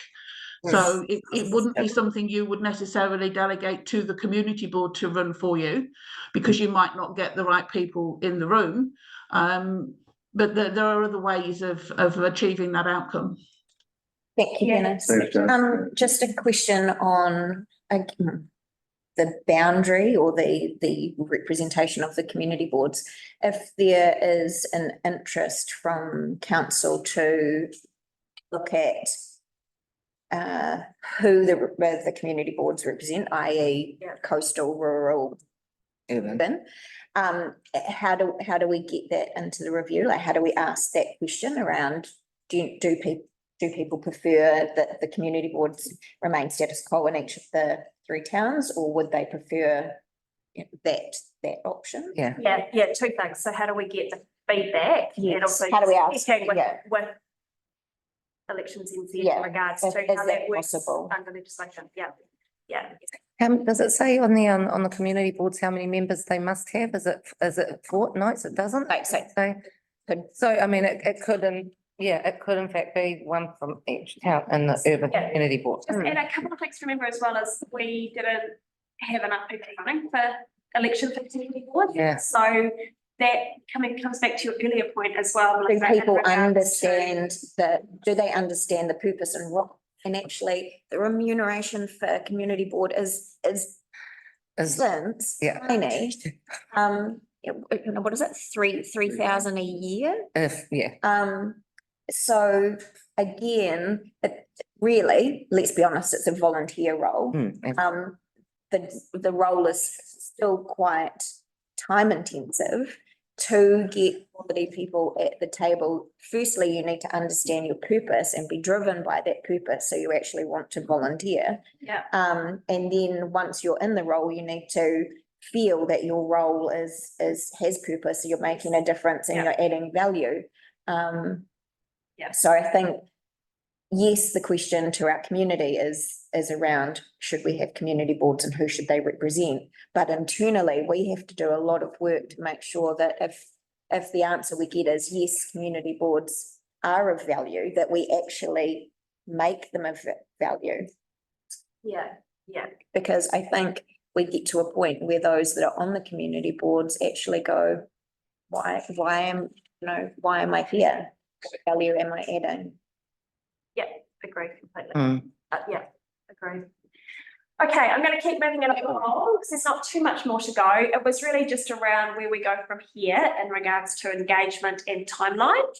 So it wouldn't be something you would necessarily delegate to the community board to run for you, because you might not get the right people in the room. But there are other ways of achieving that outcome. Thank you, Yeah. Dennis. Thanks, Jan. Just a question on the boundary or the representation of the community boards. If there is an interest from council to look at who the community boards represent, i.e. coastal, rural, urban. How do we get that into the review? Like, how do we ask that question around, do people prefer that the community boards remain status quo in each of the 3 towns, or would they prefer that option? Yeah. Yeah, 2 things. So how do we get the feedback? And Yes. also How do we ask? checking Yeah. with Elections NZ Yeah. in regards Is to how that that works possible? under legislation. Yeah. Does it say on the community boards how many members they must have? Is it fortnights? It doesn't? Like, so So I mean, it could, it could in fact be 1 from each town in the urban Yeah. community board. And a couple of things to remember as well is we didn't have enough people running for election for the community board. Yeah. So that comes back to your earlier point as well. do Melissa, in people regards to- understand do they understand the purpose and what, and actually the remuneration for community board is Yeah. tiny. What is it, 3,000 a year? So again, really, let's be honest, it's a volunteer role. The role is still quite time intensive. To get quality people at the table, firstly, you need to understand your purpose and be driven by that purpose, so you actually want to volunteer. Yeah. And then once you're in the role, you need to feel that your role has purpose, so you're making a difference and Yeah. you're adding value. Yeah. So I think, yes, the question to our community is around, should we have community boards and who should they represent? But internally, we have to do a lot of work to make sure that if the answer we get is yes, community boards are of value, that we actually make them of value. Yeah. Because I think we get to a point where those that are on the community boards actually go, why am I here? What value am I adding? Agree completely. Mm. Yeah, agree. Okay, I'm going to keep moving it along because there's not too much more to go. It was really just around where we go from here in regards to engagement and timeline.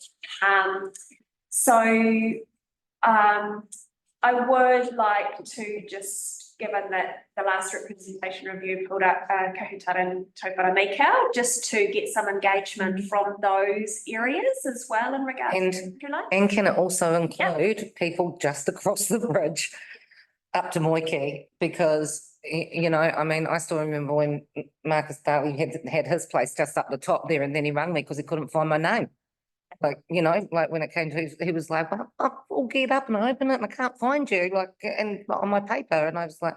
I would like to just, given that the last representation review pulled up Kahutara and Taupara Mikau, just to get some engagement from those areas as well in regards to. And can it also include people just across the bridge up to Moiki? Because, I mean, I still remember when Marcus Daly had his place just up the top there, and then he rang me because he couldn't find my name. Like, like when it came to, he was like, well, I'll get up and open it and I can't find you, like, and on my paper. And I was like,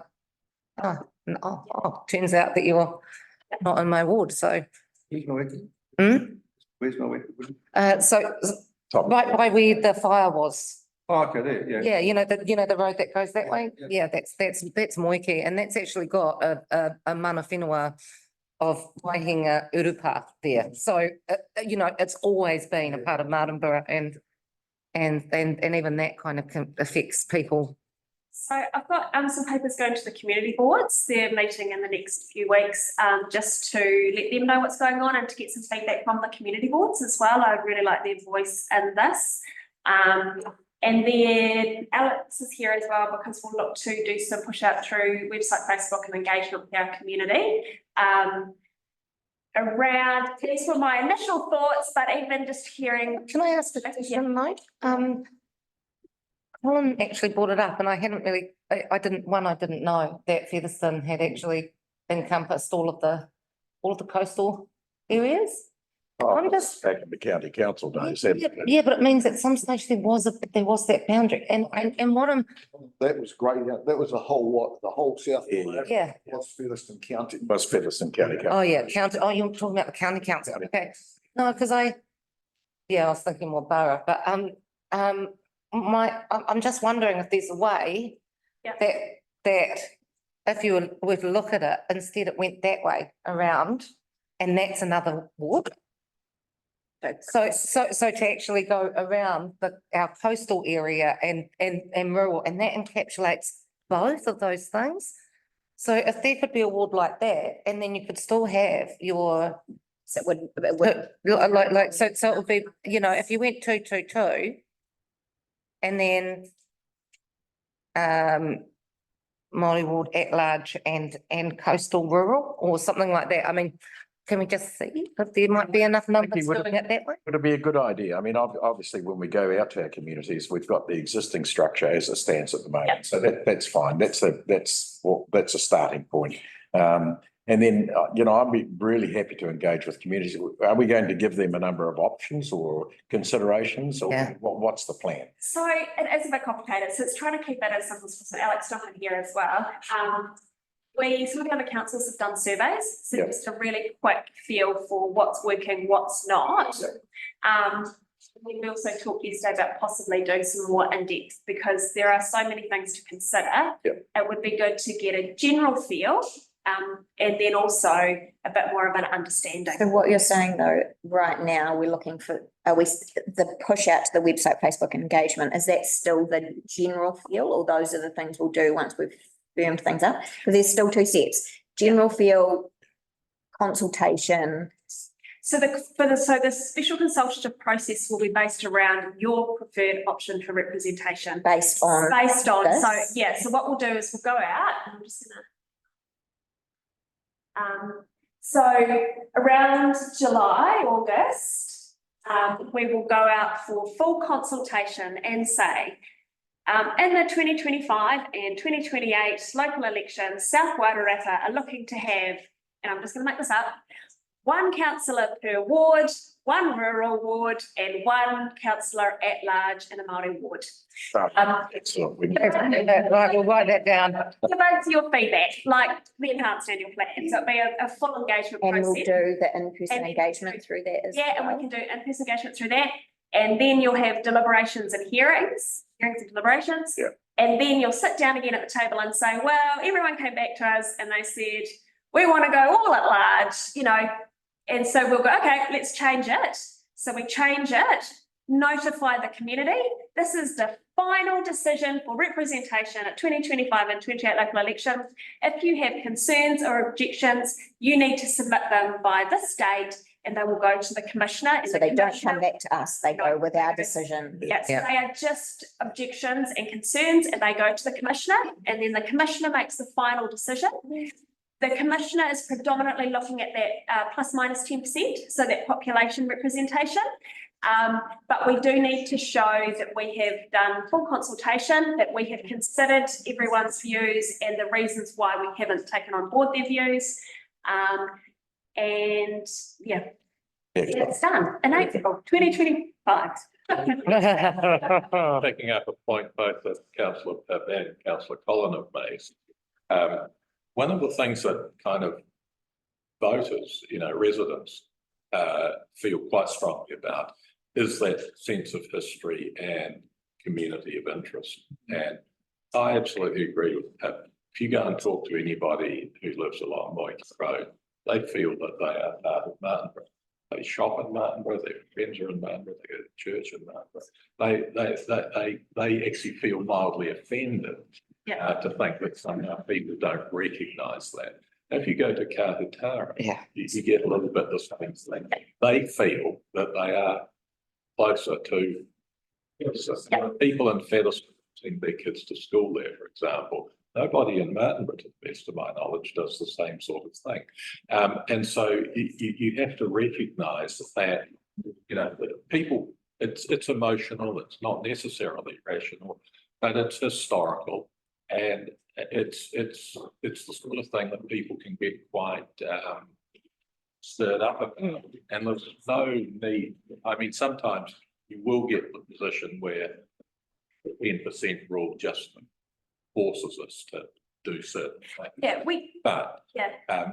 turns out that you're not in my ward, so. Where's my wicket? Where's my wicket? So right by where the fire was. Oh, okay, there, yeah. Yeah, the road that goes that way. Yeah. Yeah, that's Moiki, and that's actually got a mana whenua Waihinga Urupa there. So, you know, it's always been a part of Martinborough and even that kind of affects people. So I've got some papers going to the community boards. They're meeting in the next few weeks just to let them know what's going on and to get some feedback from the community boards as well. I'd really like their voice in this. And then Alex is here as well because we'll look to do some push out through website, Facebook and engagement with our community. Around, these were my initial thoughts, but even just hearing. Can I ask a question, Mike? Colin actually brought it up and I hadn't really, I didn't know that Featherston had actually encompassed all of the coastal areas. I'm just. Back in the county council days. Yeah, but it means at some stage there was that boundary and what I'm, That was great. That was the whole south. yeah. Was Featherston County. Was Featherston County Council. Oh, yeah, you're talking about the county council, okay. No, because I was thinking more borough, but I'm just wondering if there's a way Yeah. that if you were to look at it, instead it went that way around, and that's another ward. So to actually go around our coastal area and rural, and that encapsulates both of those things. So if there could be a ward like that, and then you could still have your. So it would, So it would be, you know, if you went 222. And then Māori ward at large and coastal rural or something like that. I mean, can we just see if there might be enough numbers would doing it that way? Would it be a good idea? I mean, obviously, when we go out to our communities, we've got the existing structure as it stands at the moment. Yep. So that's fine. That's a starting point. And then, you know, I'd be really happy to engage with communities. Are we going to give them a number of options or considerations or Yeah. what's the plan? So it is a bit complicated, so it's trying to keep that as simple as possible. Alex Duncan here as well. Some of the other councils have done surveys, so Yeah. just a really quick feel for what's working, what's not. We also talked yesterday about possibly doing some more in-depth because there are so many things to consider. Yeah. It would be good to get a general feel, and then also a bit more of an understanding. so what you're saying though, right now, we're looking for, the push out to the website, Facebook engagement, is that still the general feel, or those are the things we'll do once we've firmed things up? Because there's still two steps, general feel, consultation. So the special consultative process will be based around your preferred option for representation. Based on So what we'll do is we'll go out and I'm just gonna. So around July, August, we will go out for full consultation and say, in the 2025 and 2028 local elections, South Wairarapa are looking to have, and I'm just going to make this up, one councillor per ward, one rural ward, and one councillor at large in a Māori ward. Excellent. Right, we'll write that down. So that's your feedback, like the enhanced annual plan. So it'll be a full engagement And we'll process. do the in-person And- engagement through that as Yeah, and we well. can do in-person engagement through that. And then you'll have deliberations and hearings and deliberations. Yeah. And then you'll sit down again at the table and say, well, everyone came back to us and they said, we want to go all at large, you know. And so we'll go, okay, let's change it. So we change it, notify the community. This is the final decision for representation at 2025 and 28 local elections. If you have concerns or objections, you need to submit them by this date and they will go to the commissioner. and So the they don't commissioner- come back to us, they go with our decision. Yes, Yeah. they are just objections and concerns and they go to the commissioner and then the commissioner makes the final decision. The commissioner is predominantly looking at that plus minus 10%, so that population representation. But we do need to show that we have done full consultation, that we have considered everyone's views and the reasons why we haven't taken on board their views. And yeah, it's done in April 2025. Picking up a point both that Councillor Pitt and Councillor Colin have made. One of the things that kind of voters, you know, residents feel quite strongly about is that sense of history and community of interest. And I absolutely agree with Pip. If you go and talk to anybody who lives along Moyka Road, they feel that they are part of Martinborough. They shop in Martinborough, their friends are in Martinborough, they go to church in Martinborough. They actually feel mildly offended to think that somehow people don't recognise that. If you go to Kahutara, you get a little bit the same thing. They feel that they are closer to people in Featherston send their kids to school there, for example. Nobody in Martinborough, to the best of my knowledge, does the same sort of thing. And so you have to recognise that, you know, that people, it's emotional, it's not necessarily rational, but it's historical, and it's the sort of thing that people can get quite stirred up about. And there's no need, I mean, sometimes you will get the position where the 10% rule just forces us to do certain things. But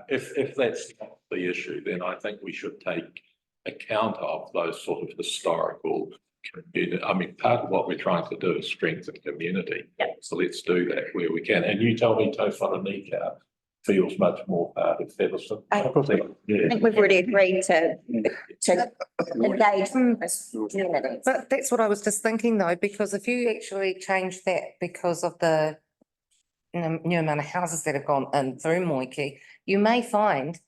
if that's not the issue, then I think we should take account of those sort of historical community. I mean, part of what we're trying to do is strengthen community. So let's do that where we can. And you tell me Tauwhananika feels much more part of Featherston. I think we've already agreed to engage with communities. But that's what I was just thinking though, because if you actually change that because of the new amount of houses that have gone in through Moiki, you may find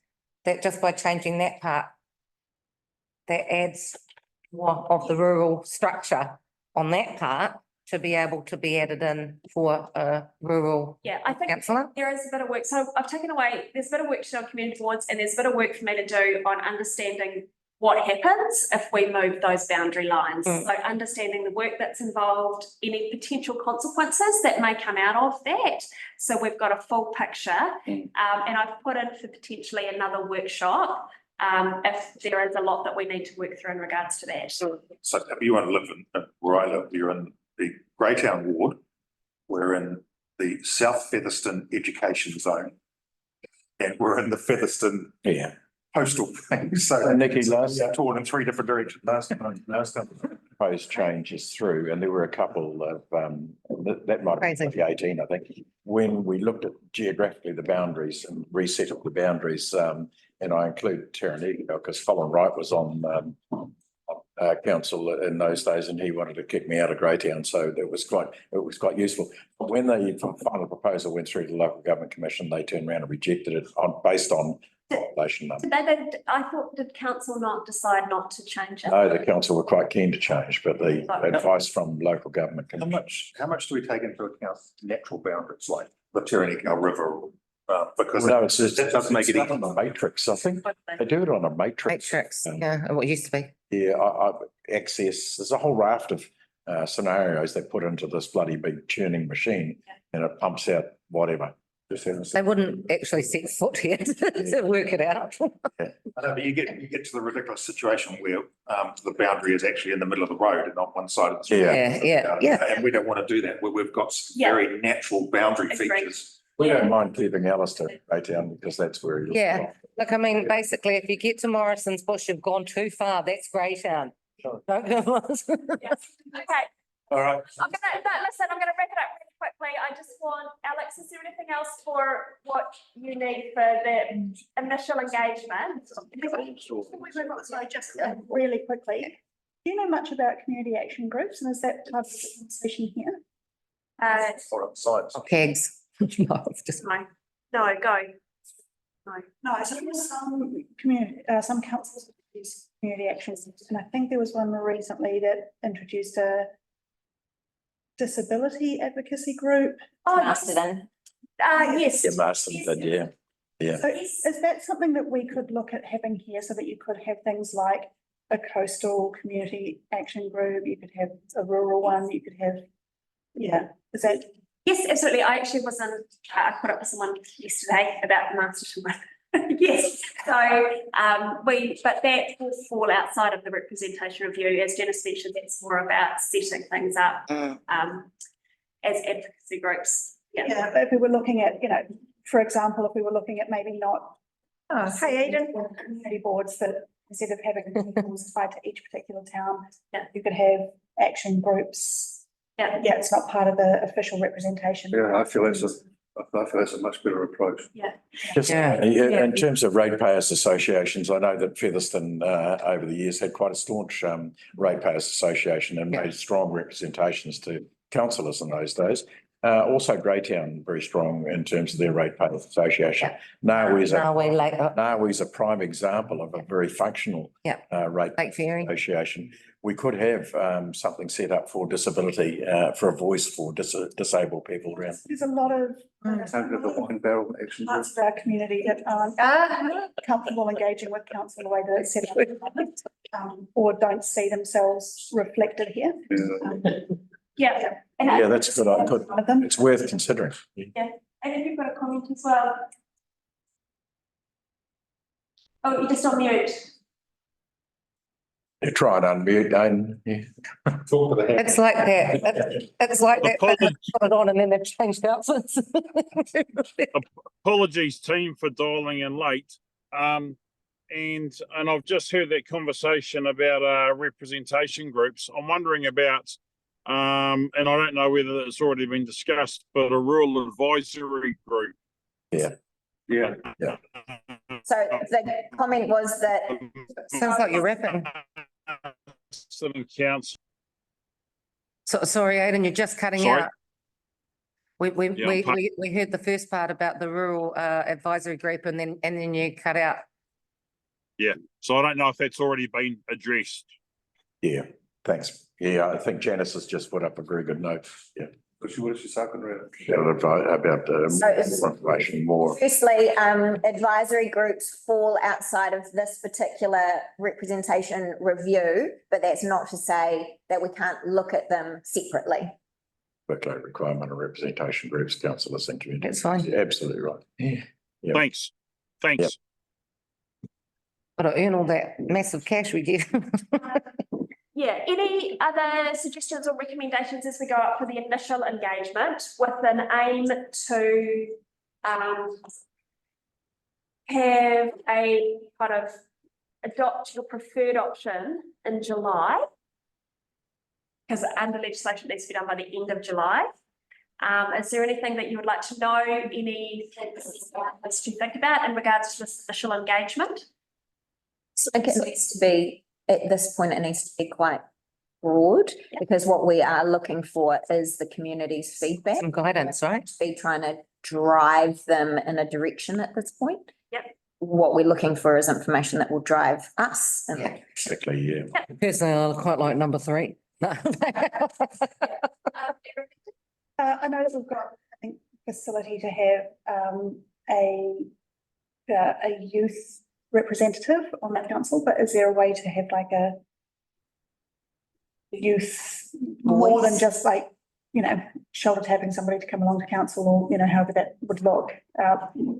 that just by changing that part, that adds more of the rural structure on that part to be able to be added in for a rural I think councillor. there is a bit of work. So I've taken away, there's a bit of work to do on community boards, and there's a bit of work for me to do on understanding what happens if we move those boundary lines. So understanding the work that's involved, any potential consequences that may come out of that. So we've got a full picture. And I've put in for potentially another workshop if there is a lot that we need to work through in regards to that. So if you want to live in where I live, you're in the Greytown ward, we're in the South Featherston Education Zone, and we're in the Featherston postal thing. So Nikki, torn in three different directions. Last time proposed changes through, and there were a couple of that might have been 2018, I think, when we looked at geographically the boundaries and resettled the boundaries. And I include Taranaki because Colin Wright was on council in those days, and he wanted to kick me out of Greytown, so it was quite useful. But when the final proposal went through to the Local Government Commission, they turned around and rejected it based on population number. I thought, did council not decide not to change it? No, the council were quite keen to change, but the advice from Local Government Commission. How much do we take into account natural boundaries like the Taranaki River? Because no, that doesn't make it easy. on a matrix. I think they do it on a matrix. What used to be. Yeah, access. There's a whole raft of scenarios they put into this bloody big churning machine, and it pumps out whatever. They wouldn't actually set foot here to work it out. I know, but you get to the ridiculous situation where the boundary is actually in the middle of the road and not one side of the street. And we don't want to do that where we've got very natural boundary features. We don't mind keeping Alistair Greytown because that's where he lives. Look, I mean, basically, if you get to Morrison's Bush, you've gone too far. That's Greytown. Don't go. Okay. All right. I'm gonna wrap it up really quickly. I just want, Alex, is there anything else for what you need for the initial engagement? Sorry, just really quickly. Do you know much about community action groups, and is that type of conversation here? Science. Kegs. No, go. No, so there was some councils use community actions, and I think there was one recently that introduced a disability advocacy group. Masterton. Yes. Yeah, Masterton did, yeah. So is that something that we could look at having here, so that you could have things like a coastal community action group, you could have a rural one, you could have, is that? Yes, absolutely. I actually was I put up with someone yesterday about the Masterton one. Yes, so but that will fall outside of the representation review. As Janice mentioned, that's more about setting things up as advocacy groups. If we were looking at, for example, if we were looking at maybe not hey Eden, community boards that instead of having boards tied to each particular town, you could have action groups. It's not part of the official representation. I feel that's I think that's a much better approach. Just, Yeah. in terms of ratepayers associations, I know that Featherston, over the years had quite a staunch, ratepayers association and Yeah. made strong representations to councillors in those days. Also Greytown, very strong in terms of their ratepayers association. Yeah. Narwee's a prime example of a very functional, Yeah. rate Lake Ferry. association. We could have, something set up for disability, for a voice for disabled people around. There's a lot of Don't have the wine barrel action group. parts of our community that aren't comfortable engaging with council the way that it's set up. Or don't see themselves reflected here. Yeah. Yeah, that's good. I could, One of them. it's worth considering. And if you've got a comment as well. Oh, you're just on mute. You try and unmute, and Talk to the hand. It's like that. It's like that. Put it on and then they've changed outfits. Apologies, team, for dialing in late. And I've just heard that conversation about representation groups. I'm wondering about, and I don't know whether it's already been discussed, but a rural advisory group. Yeah. Yeah. So the comment was that Sounds like you're rapping. City council. So, sorry, Aidan, you're just cutting Sorry? out. Yeah, I'm We heard the first part about the rural advisory group and then you cut out. So I don't know if that's already been addressed. Yeah, thanks. Yeah, I think Janice has just put up a very good note. Yeah. What is she talking about? About So it's- more information, more. firstly, advisory groups fall outside of this particular representation review, but that's not to say that we can't look at them separately. Workload requirement of representation groups, councillors and communities. That's fine. Yeah, absolutely right. Yeah. Yeah. Thanks. Thanks. Got to earn all that massive cash we get. Yeah, any other suggestions or recommendations as we go up for the initial engagement with an aim to have a kind of adopt your preferred option in July? Because under legislation needs to be done by the end of July. Is there anything that you would like to know, any things to think about in regards to this initial engagement? I think it needs to be, at this point, it needs to be quite broad, because what we are looking for is the community's feedback. Some guidance, right? Be trying to drive them in a direction at this point. Yep. What we're looking for is information that will drive us. in that Yeah. direction. Exactly, yeah. Personally, I quite like number 3. No. I know that we've got, I think, facility to have a youth representative on that council, but is there a way to have like a youth more than Voice. just like, you know, shoulder tapping somebody to come along to council, or, you know, however that would look,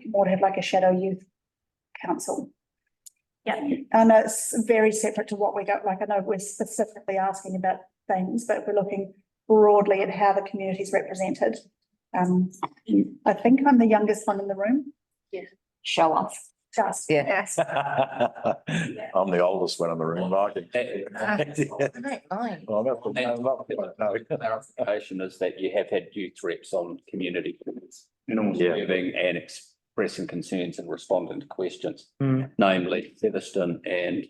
more to have like a shadow youth council? Yeah. I know it's very separate to what we got, like I know we're specifically asking about things, but we're looking broadly at how the community is represented. I think I'm the youngest one in the room. Show off. Just. Yeah. Yes. I'm the oldest one in the room, I can. Well, I'm not- no. Clarification is that you have had youth reps on community boards, Yeah. serving and expressing concerns and responding to questions, Mm. namely Featherston and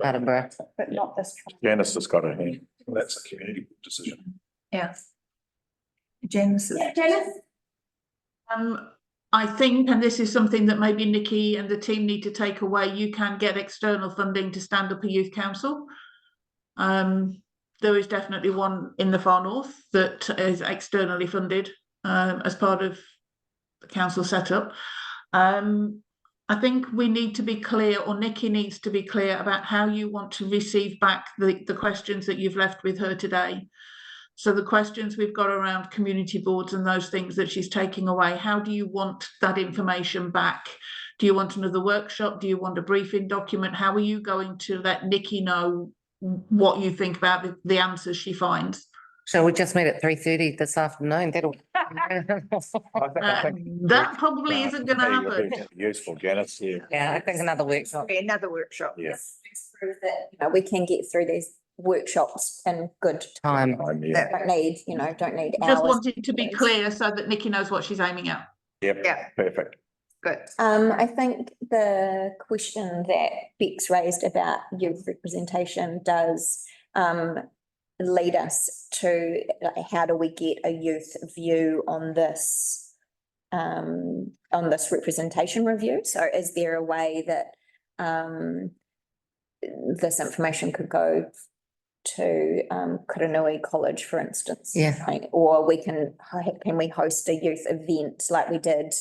Edinburgh. But not this. Janice has got her hand. Well, that's a community decision. Yeah. Janice. Yeah, Janice? I think, and this is something that maybe Nikki and the team need to take away, you can get external funding to stand up a youth council. There is definitely one in the far north that is externally funded as part of the council setup. I think we need to be clear, or Nikki needs to be clear about how you want to receive back the questions that you've left with her today. So the questions we've got around community boards and those things that she's taking away, how do you want that information back? Do you want another workshop? Do you want a briefing document? How are you going to let Nikki know what you think about the answers she finds? So we just meet at 3:30 this afternoon. That'll. That probably isn't going to happen. Useful, Janice, yeah. Yeah, I think another workshop. Be another workshop. Yeah. Prove that, you know, we can get through these workshops in good Time. Yeah. don't need, don't need Just hours. wanted to be clear so that Nikki knows what she's aiming at. Yep, Yeah. perfect. Good. I think the question that Bex raised about youth representation does lead us to like, how do we get a youth view on this representation review? So is there a way that this information could go to Kuranui College, for instance? Yeah. Right? Or can we host a youth event like we did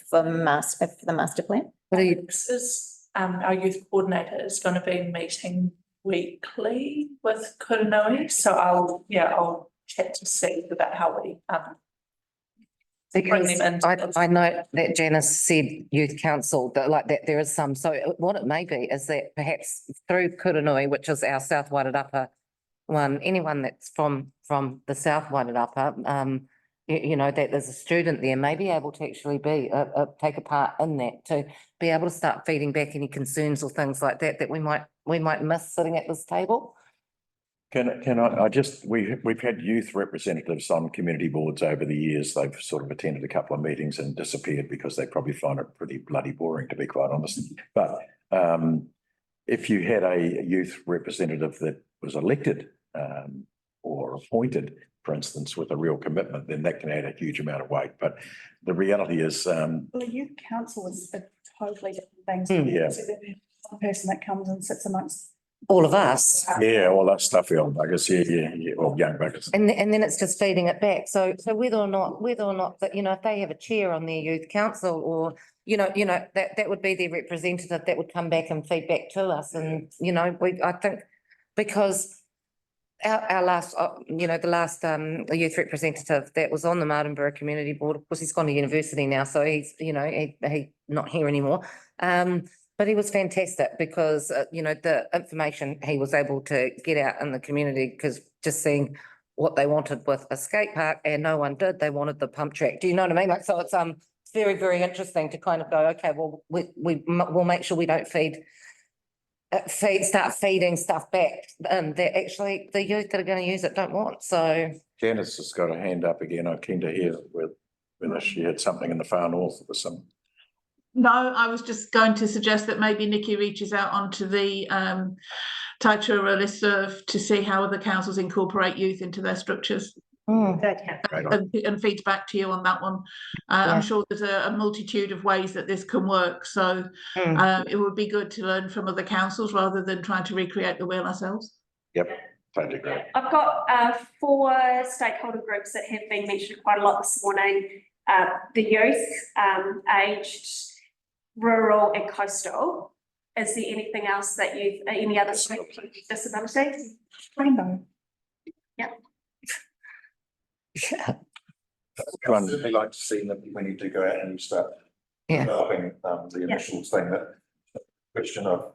for the master plan? What do you, This is, our youth coordinator is gonna be meeting weekly with Kuranui, so I'll chat to Steve about how we, because them into this. I know that Janice said youth council, that like that there is some, so what it may be is that perhaps through Kuranui, which is our South Wairarapa one, anyone that's from the South Wairarapa, you know, that there's a student there may be able to actually be, take a part in that, to be able to start feeding back any concerns or things like that, that we might miss sitting at this table. Can I just, we've had youth representatives on community boards over the years. They've sort of attended a couple of meetings and disappeared because they probably find it pretty bloody boring, to be quite honest. But if you had a youth representative that was elected or appointed, for instance, with a real commitment, then that can add a huge amount of weight. But the reality is Well, a youth council is a totally different thing. Yeah. So there's one person that comes and sits amongst. All of us. yeah, all that stuff, old buggers, yeah, or young buggers. And then it's just feeding it back. So whether or not that, you know, if they have a chair on their youth council or, you know, that would be their representative that would come back and feed back to us. And, you know, I think because our last, the last youth representative that was on the Martin Borough Community Board, of course, he's gone to university now, so he's, you know, he not here anymore. But he was fantastic because, the information he was able to get out in the community, because just seeing what they wanted with a skate park and no one did, they wanted the pump track. Do you know what I mean? Like, so it's very, very interesting to kind of go, okay, well, we'll make sure we don't start feeding stuff back that actually the youth that are going to use it don't want. So Janice has got a hand up again. I'm keen to hear whether she had something in the far north or some. No, I was just going to suggest that maybe Nikki reaches out onto the Taitura listserv to see how other councils incorporate youth into their structures and feeds back to you on that one. I'm sure there's a multitude of ways that this can work. So it would be good to learn from other councils rather than trying to recreate the wheel ourselves. Yep, totally agree. I've got 4 stakeholder groups that have been mentioned quite a lot this morning. The youth, aged, rural and coastal. Is there anything else that any other disabilities? Rainbow. Yep. yeah. I'd like to see that when you do go out and you start developing the initial thing, that question of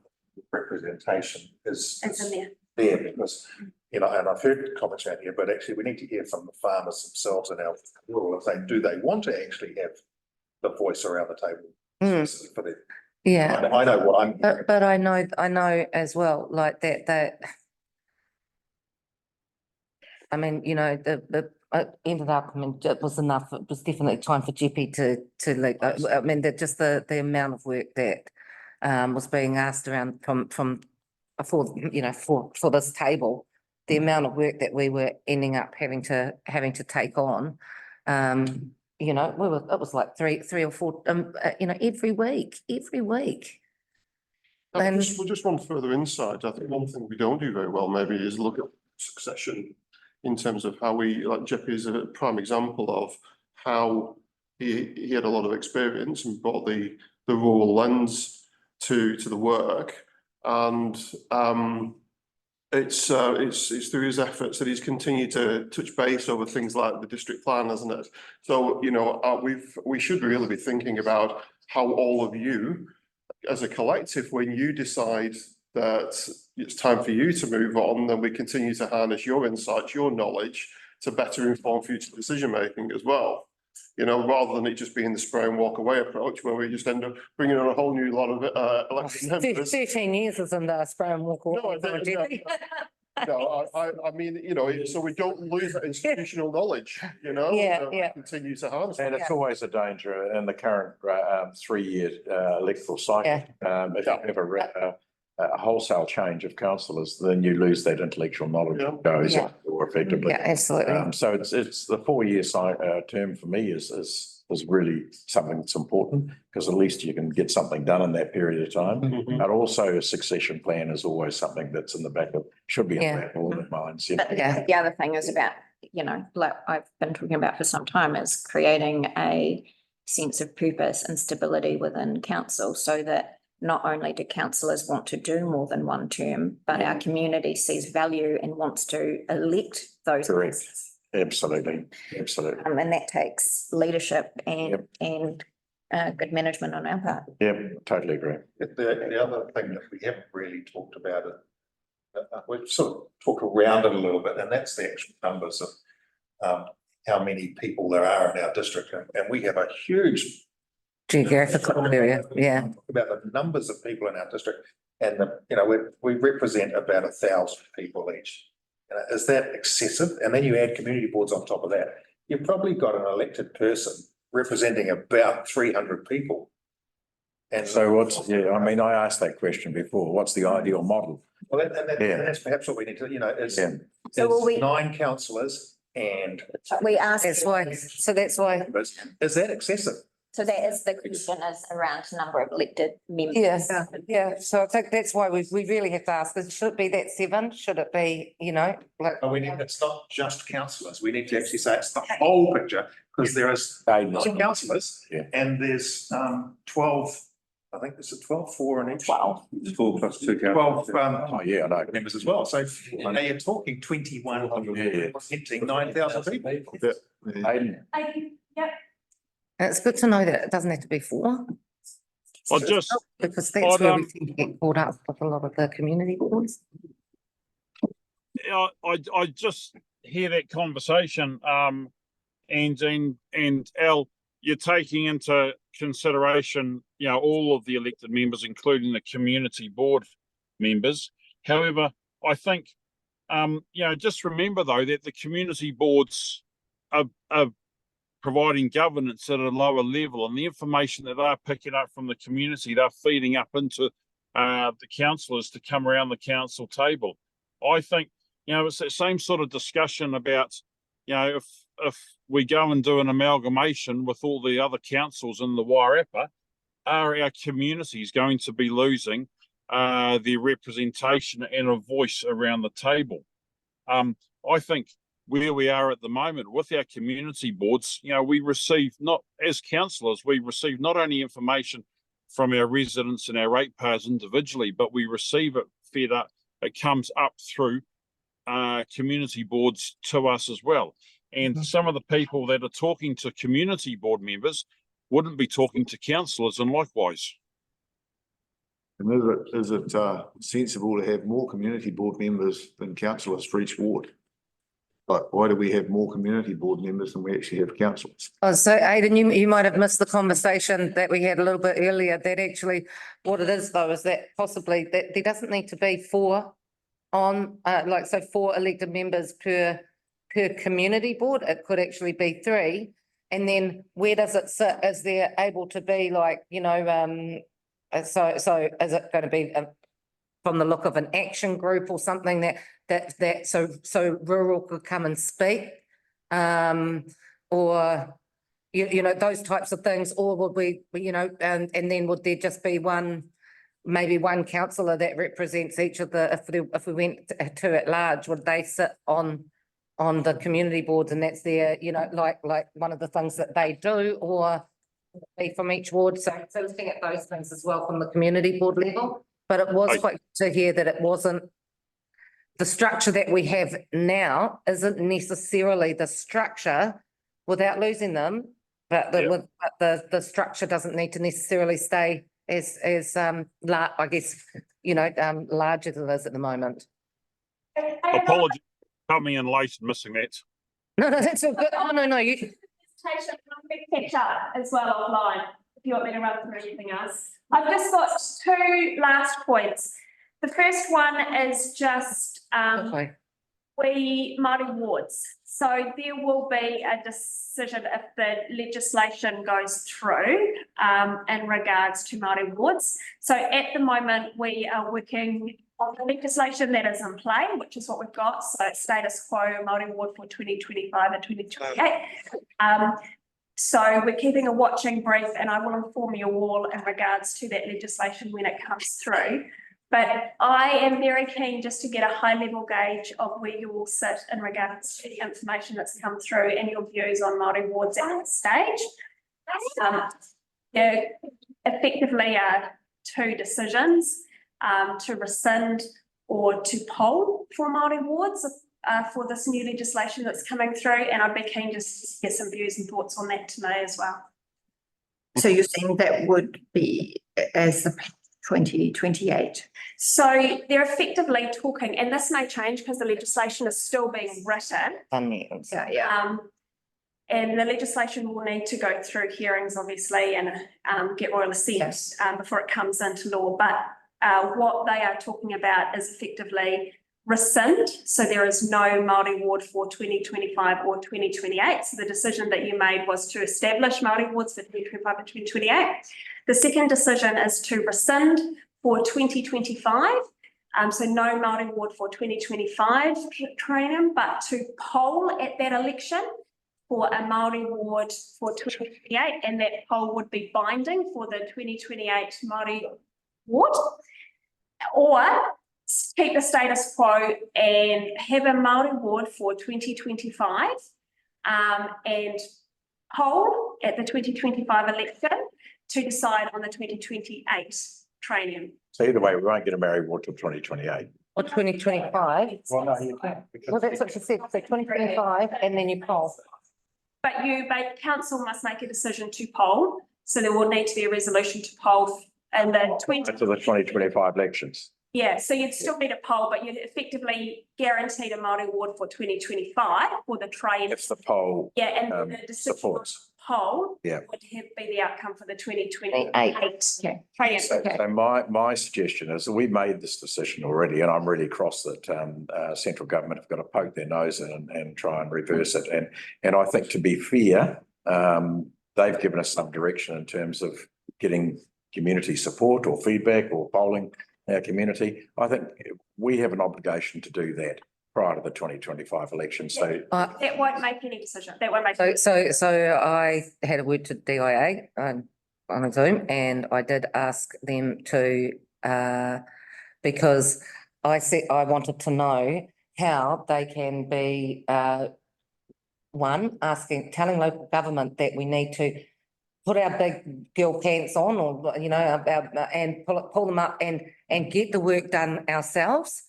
representation is It's in there. there because, you know, and I've heard comments out here, but actually we need to hear from the farmers themselves and our rural, if do they want to actually have the voice around the table? For them. Yeah. I know what I'm. But I know as well, like that. I mean, you know, the ended up. I mean, it was enough. It was definitely time for GP to like. I mean, just the amount of work that was being asked around from for this table, the amount of work that we were ending up having to take on. You know, it was like three or 4, every week. And Just one further insight. I think one thing we don't do very well maybe is look at succession in terms of how like Jeff is a prime example of how he had a lot of experience and brought the rural lens to the work. And it's through his efforts that he's continued to touch base over things like the district plan, isn't it? So, you know, we should really be thinking about how all of you as a collective, when you decide that it's time for you to move on, then we continue to harness your insights, your knowledge to better inform future decision making as well. You know, rather than it just being the spray and walk away approach where we just end up bringing on a whole new lot of elected members. 13 years is in the spray and walk away. No, No, I mean, you know, so we don't lose that institutional knowledge, you know? Yeah, we yeah. Continue to harness. And it's always a danger in the current 3-year electoral cycle. If you have a wholesale change of councillors, then you lose that intellectual knowledge Yeah. that goes Yeah. or effectively. Yeah, absolutely. So it's the 4-year term for me is really something that's important because at least you can get something done in that period of time. Mhm. But also a succession plan is always something that's in the back of, should be in the Yeah. back of all their minds. But Yeah. the other thing is about, you know, like I've been talking about for some time, is creating a sense of purpose and stability within council so that not only do councillors want to do more than one term, but our community sees value and wants to elect those. Correct. councillors. Absolutely, absolutely. And that takes leadership and good management on our part. Yep, totally agree. The other thing that we haven't really talked about it, we've sort of talked around it a little bit, and that's the actual numbers of how many people there are in our district, and we have a huge Geographical area, yeah. about the numbers of people in our district, and we represent about 1,000 people each. Is that excessive? And then you add community boards on top of that. You've probably got an elected person representing about 300 people. And So I mean, I asked that question before, what's the ideal model? Well, and that's perhaps what we need to, is So will we- 9 councillors and We asked. That's why, members. Is that excessive? So that is the question is around number of elected members. yes, yeah. So I think that's why we really have to ask, should it be that 7? Should it be, like, But it's not just councillors. We need to actually say it's the whole picture, because there is 9 councillors Yeah. and there's 12, I think there's a 12, 4 in each. 12. It's 4 plus 2 councillors. 12 Oh, yeah, I know. members as well. So now you're talking 21, hitting 9,000 people. Aidan, and it's good to know that it doesn't have to be 4. Because that's I'd, where we tend to get caught up with a lot of the community boards. I just hear that conversation, and Al, you're taking into consideration, all of the elected members, including the community board members. However, I think, just remember though, that the community boards are providing governance at a lower level, and the information that they're picking up from the community, they're feeding up into the councillors to come around the council table. I think, it's that same sort of discussion about, if we go and do an amalgamation with all the other councils in the Wairarapa, are our communities going to be losing their representation and a voice around the table? I think where we are at the moment with our community boards, we receive as councillors, we receive not only information from our residents and our ratepayers individually, but we receive it fed up. It comes up through community boards to us as well. And some of the people that are talking to community board members wouldn't be talking to councillors, and likewise. And is it sensible to have more community board members than councillors for each ward? Like, why do we have more community board members than we actually have councillors? Oh, so Aidan, you might have missed the conversation that we had a little bit earlier, that actually what it is though, is that possibly that there doesn't need to be 4 on, 4 elected members per community board. It could actually be 3. And then where does it sit? Is there able to be so is it going to be from the look of an action group or something that so rural could come and speak, or those types of things, or would we and then would there just be maybe one councillor that represents each of if we went to at large, would they sit on the community boards, and that's their like one of the things that they do, or be from each ward? So looking at those things as well from the community board level. But it was quite good to hear that it wasn't, the structure that we have now isn't necessarily the structure without losing them, but the structure doesn't need to necessarily stay as I guess, larger than it is at the moment. Apologies for coming in late and missing that. No, that's all good. Oh, no, you. Presentation, I'm going to catch up as well offline, if you want me to run through anything else. I've just got 2 last points. The first one is just, Okay. we Māori wards. So there will be a decision if the legislation goes through in regards to Māori wards. So at the moment, we are working on the legislation that is in play, which is what we've got. So it's status quo Māori ward for 2025 and 2028. So we're keeping a watching brief, and I will inform you all in regards to that legislation when it comes through. But I am very keen just to get a high level gauge of where you all sit in regards to the information that's come through and your views on Māori wards at this stage. There effectively are two decisions, to rescind or to poll for Māori wards for this new legislation that's coming through, and I'd be keen just to get some views and thoughts on that today as well. So you're saying that would be as the 2028? So they're effectively talking, and this may change because the legislation is still being written. Yeah. And the legislation will need to go through hearings, obviously, and get royal assent before it comes into law. But what they are talking about is effectively rescind. So there is no Māori ward for 2025 or 2028. So the decision that you made was to establish Māori wards for 2025 and 2028. The second decision is to rescind for 2025. So no Māori ward for 2025 training, but to poll at that election for a Māori ward for 2028, and that poll would be binding for the 2028 Māori ward. Or keep the status quo and have a Māori ward for 2025 and poll at the 2025 election to decide on the 2028 training. So either way, we won't get a Māori ward till 2028. Or 2025. Well, no, you can't. Well, that's what she said. So 2025 and then you poll. But council must make a decision to poll. So there will need to be a resolution to poll in the To the 2025 elections. Yeah, so you'd still need a poll, but you'd effectively guaranteed a Māori ward for 2025 for the trade. If the poll Yeah, and the decision on supports. poll Yeah. would be the outcome for the 2028. Trade-in. So my suggestion is that we made this decision already, and I'm really cross that central government have got to poke their nose in and try and reverse it. And I think, to be fair, they've given us some direction in terms of getting community support or feedback or polling our community. I think we have an obligation to do that prior to the 2025 election. So That won't make any decision. That won't make. So I had a word to DIA on a Zoom, and I did ask them to, because I said I wanted to know how they can be, telling local government that we need to put our big girl pants on, or, and pull them up and get the work done ourselves.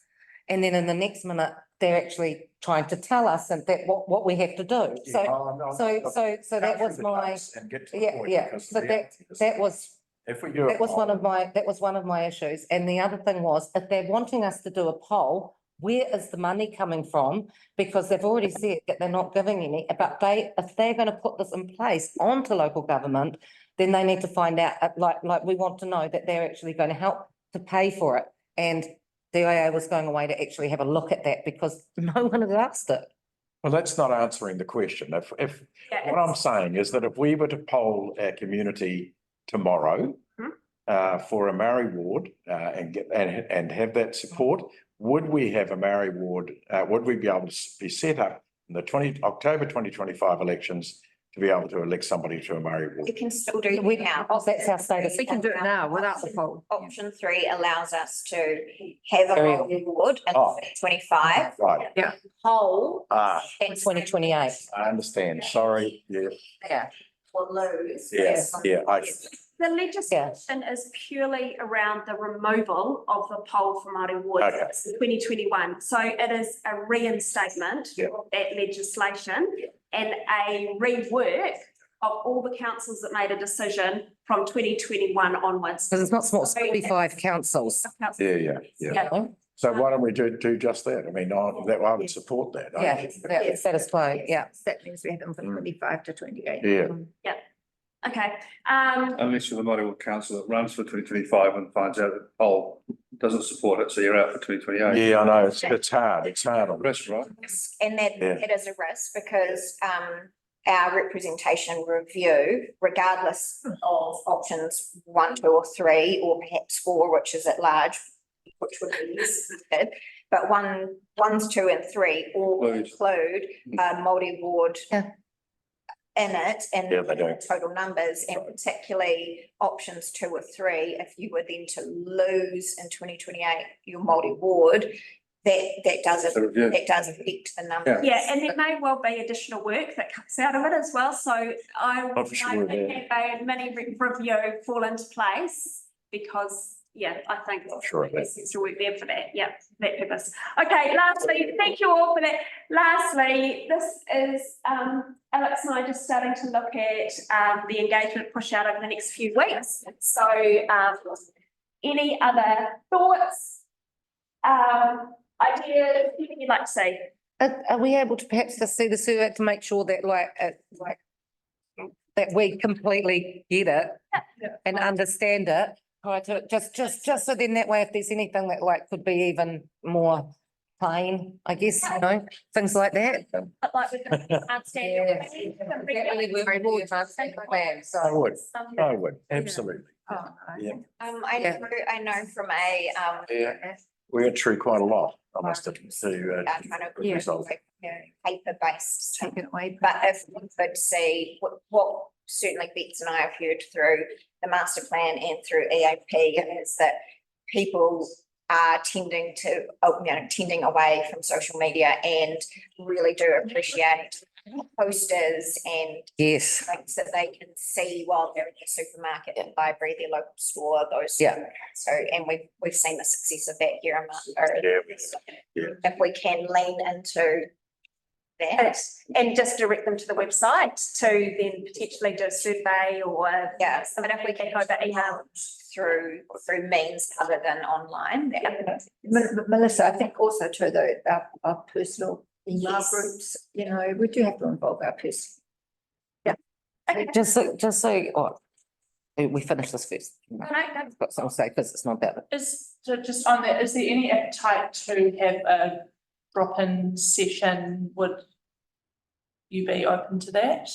And then in the next minute, they're actually trying to tell us that what we have to do. So that was my, So that was, if we do that was one of my issues. And the other thing was, if they're wanting us to do a poll, where is the money coming from? Because they've already said that they're not giving any, but if they're going to put this in place onto local government, then they need to find out, like we want to know that they're actually going to help to pay for it. And the IA was going away to actually have a look at that, because no one has asked it. Well, that's not answering the question. If what I'm saying is that if we were to poll our community tomorrow for a Māori ward and have that support, would we have a Māori ward? Would we be able to be set up in the October 2025 elections to be able to elect somebody to a Māori ward? We can still do it now. That's our status. We can do it now without the poll. Option 3 allows us to have a Māori ward in 2025. Right. Yeah. Poll. In 2028. I understand. Sorry. Yeah. Yeah. Or lose. Yes. Yeah. The legislation is purely around the removal of the poll for Māori wards. Okay. It's 2021. So it is a reinstatement of that legislation and a rework of all the councils that made a decision from 2021 onwards. Because it's not small, it's 45 councils. Yeah. So why don't we do just that? I mean, I would support that. Yeah, status quo, yeah. That means we have them from 25 to 28. Yeah. Okay. Unless you're the Māori Ward Council that runs for 2025 and finds out that the poll doesn't support it, so you're out for 2028. Yeah, I know, it's hard, on That's right. And that, Yeah. that is a risk because, our representation review, regardless of options 1, 2, or 3, or perhaps 4, which is at large, which would be listed, but 1, 2, and 3 all include multi-ward Yeah. in it and Yeah, they do. total numbers, and particularly options 2 or 3, if you were then to lose in 2028 your multi-ward, that does So, yeah. it does affect the numbers. Yeah, and there may well be additional work that comes out of it as well, so I Oh, would for sure, like to have a mini review fall into place, because, yeah, I think Sure, yeah. there's extra work there for that, yeah, that purpose. Okay, lastly, thank you all for that. Lastly, this is, Alex and I just starting to look at, the engagement push out over the next few weeks. So, any other thoughts? Ideas, anything you'd like to say? Are we able to perhaps just see the survey to make sure that that we completely get it and understand it prior to it, just so then that way, if there's anything that could be even more plain, I guess, things like that. But like we can't stand. I would, absolutely. Yeah. I know from a, Yeah, we went through quite a lot, I must have, to, trying to resolve. paper-based. Take it away. But if we could see what certainly Bex and I have heard through the master plan and through EAP is that people are tending to, tending away from social media and really do appreciate posters and Yes, things that they can see while they're in the supermarket, the library, their local store, those. Yeah. So, and we've seen the success of that here in Martinborough. Yeah. If we can lean into that. And just direct them to the website to then potentially do a survey or. Yeah, But if we can go back email. through means other than online. Melissa, I think also to our personal email Yes. groups, we do have to involve our person. just so, we finish this first. I've got something to say, because it's not about it. So just on that, is there any appetite to have a drop-in session? Would you be open to that?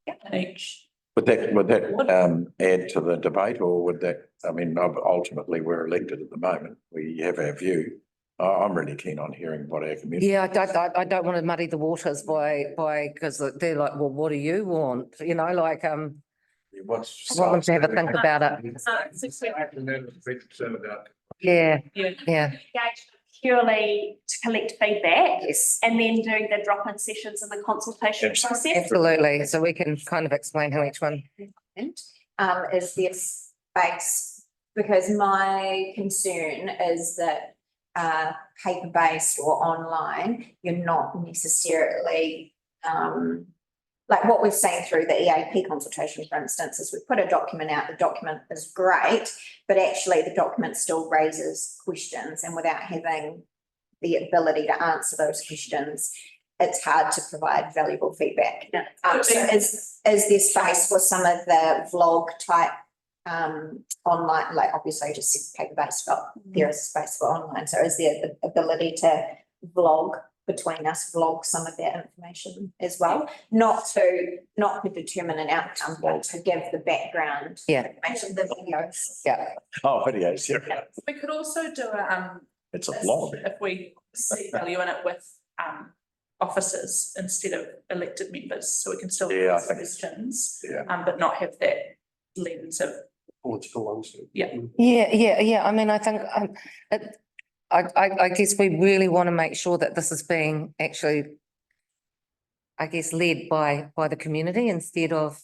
In each, Would that add to the debate, or would that, ultimately, we're elected at the moment, we have our view. I'm really keen on hearing what our community. Yeah, I don't want to muddy the waters by, because they're like, well, what do you want? What's. I want them to have a think about it. Yeah, yeah. Engagement purely to collect feedback. Yes. And then doing the drop-in sessions and the consultation process. Absolutely, so we can kind of explain how each one. Is this space, because my concern is that paper-based or online, you're not necessarily like what we've seen through the EAP consultation, for instance, is we put a document out, the document is great, but actually the document still raises questions, and without having the ability to answer those questions, it's hard to provide valuable feedback. So is there space for some of the vlog type online, like obviously you just said paper-based, but there is space for online, so is there the ability to vlog between us, vlog some of that information as well, not to determine an outcome, but to give the background. Yeah. Information, the videos. Yeah. Oh, videos, yeah. we could also do It's a vlog. if we see value in it with officers instead of elected members, so we can still Yeah, I ask think- questions. Yeah. But not have that lens of, Political ones. yeah. I think, I guess we really want to make sure that this is being actually, I guess, led by the community instead of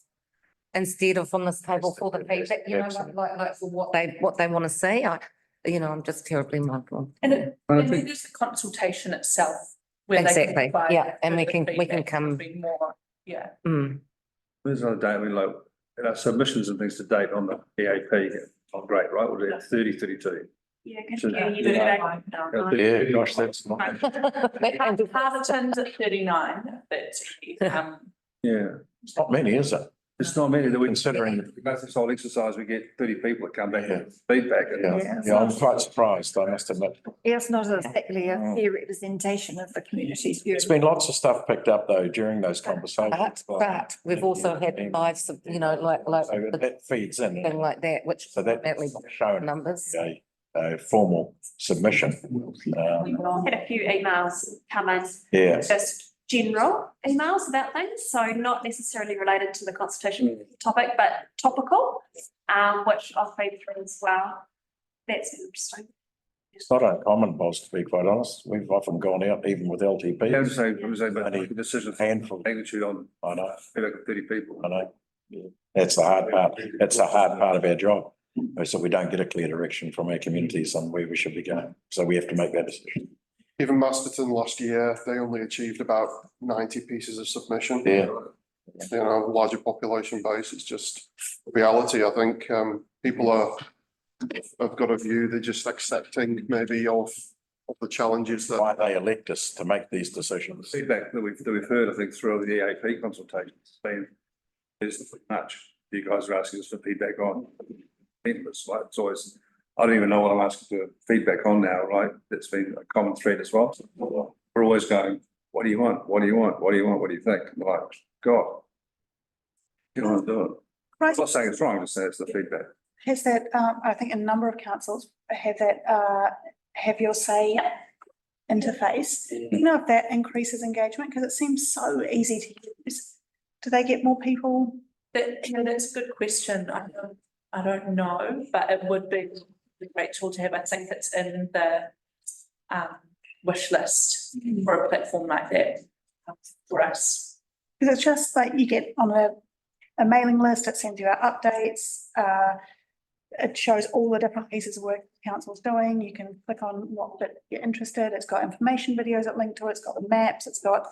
on this table for the feedback, like for what they want to say. I'm just terribly mindful. And then there's the consultation itself. Where they can Exactly, provide yeah, and we further can feedback, come- it'll be more, yeah. There's another date, submissions and things to date on the EAP, not great, right? We're at 32. Yeah, So- good. Yeah, you do that. Yeah, gosh, that's not. Harverton's at 39, that's, Yeah. Not many, is it? It's not many that we. Considering- We go through this whole exercise, we get 30 people that come back with feedback. Yeah, I'm quite surprised, I must admit. It's not exactly a fair representation of the community's view. There's been lots of stuff picked up though during those conversations. But we've also had live, you know, like So that feeds in. thing like that, which So that's definitely shown numbers. a formal submission. We've had a few emails come in, Yeah, just general emails about things, so not necessarily related to the consultation topic, but topical, which I'll feed through as well. That's interesting. it's not uncommon, boss, to be quite honest. We've often gone out even with Yeah, LTP. it was a decision Handful, magnitude on I know, feedback of 30 people. I know. That's the hard part. That's the hard part of our job. So we don't get a clear direction from our communities on where we should be going. So we have to make that decision. Even Masterton last year, they only achieved about 90 pieces of submission. Yeah. You know, larger population base, it's just reality. I think people have got a view, they're just accepting maybe of the challenges that. Why they elect us to make these decisions. Feedback that we've heard, I think, through the EAP consultations, has been is much you guys are asking us for feedback on. It's like, it's always, I don't even know what I'm asking for feedback on now, right? That's been a common thread as well. We're always going, what do you want? What do you want? What do you want? What do you think? I'm like, God. You know, do it. Right. I'm not saying it's wrong, I'm just saying it's the feedback. Has that, I think a number of councils have that, have your say interface. Do you know if that increases engagement? Because it seems so easy to use. Do they get more people? That's a good question. I don't know, but it would be a great tool to have. I think it's in the wish list for a platform like that for us. Because it's just like you get on a mailing list, it sends you out updates. It shows all the different pieces of work the council's doing. You can click on what bit you're interested. It's got information videos that link to it. It's got the maps. It's got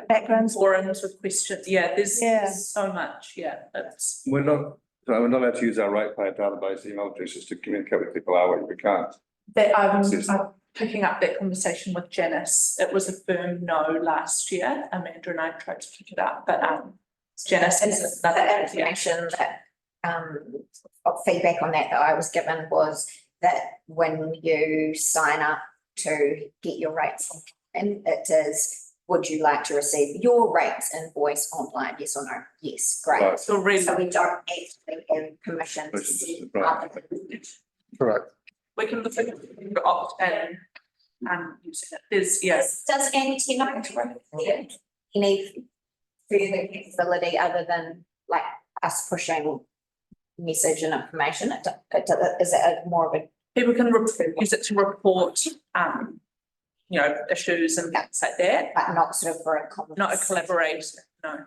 backgrounds. Forums with questions. Yeah, there's so much. Yeah, it's. We're not allowed to use our ratepayer database email addresses to communicate with people, are we? We can't. That I'm picking up that conversation with Janice. It was a firm no last year. Amanda and I tried to pick it up, but Janice has another. The information that of feedback on that I was given was that when you sign up to get your rates, and it is, would you like to receive your rates invoice online? Yes or no? Yes, great. Right. So really, So we don't actually have permission to see Right. other. Correct. we can look at the opt in and using it. There's, yes. Does antenna have any further capability other than like us pushing message and information? Is it more of a? People can use it to report, issues and things like that, But not sort of for a common. not a collaboration, no.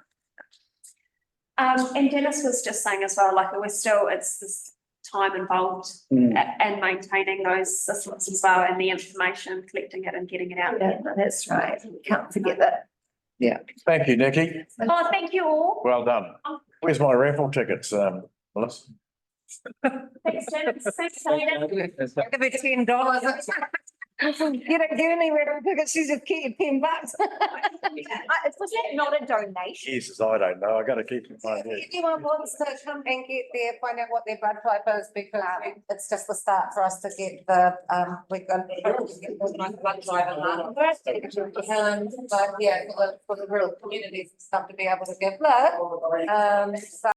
And Dennis was just saying as well, like it's this time involved and maintaining those systems as well and the information, collecting it and getting it out there. That's right. Can't forget that. Thank you, Nikki. Oh, thank you all. Well done. Where's my raffle tickets, Melissa? Thanks, Dennis. Thanks, Taylor. Give her $10. You don't give any raffle tickets, she's just keep $10. Was that not a donation? Jesus, I don't know. I gotta keep in mind. If anyone wants to come and get there, find out what their blood type is, because it's just the start for us to get the, we're going to get the blood drive and that. But yeah, for the real communities and stuff to be able to give blood. So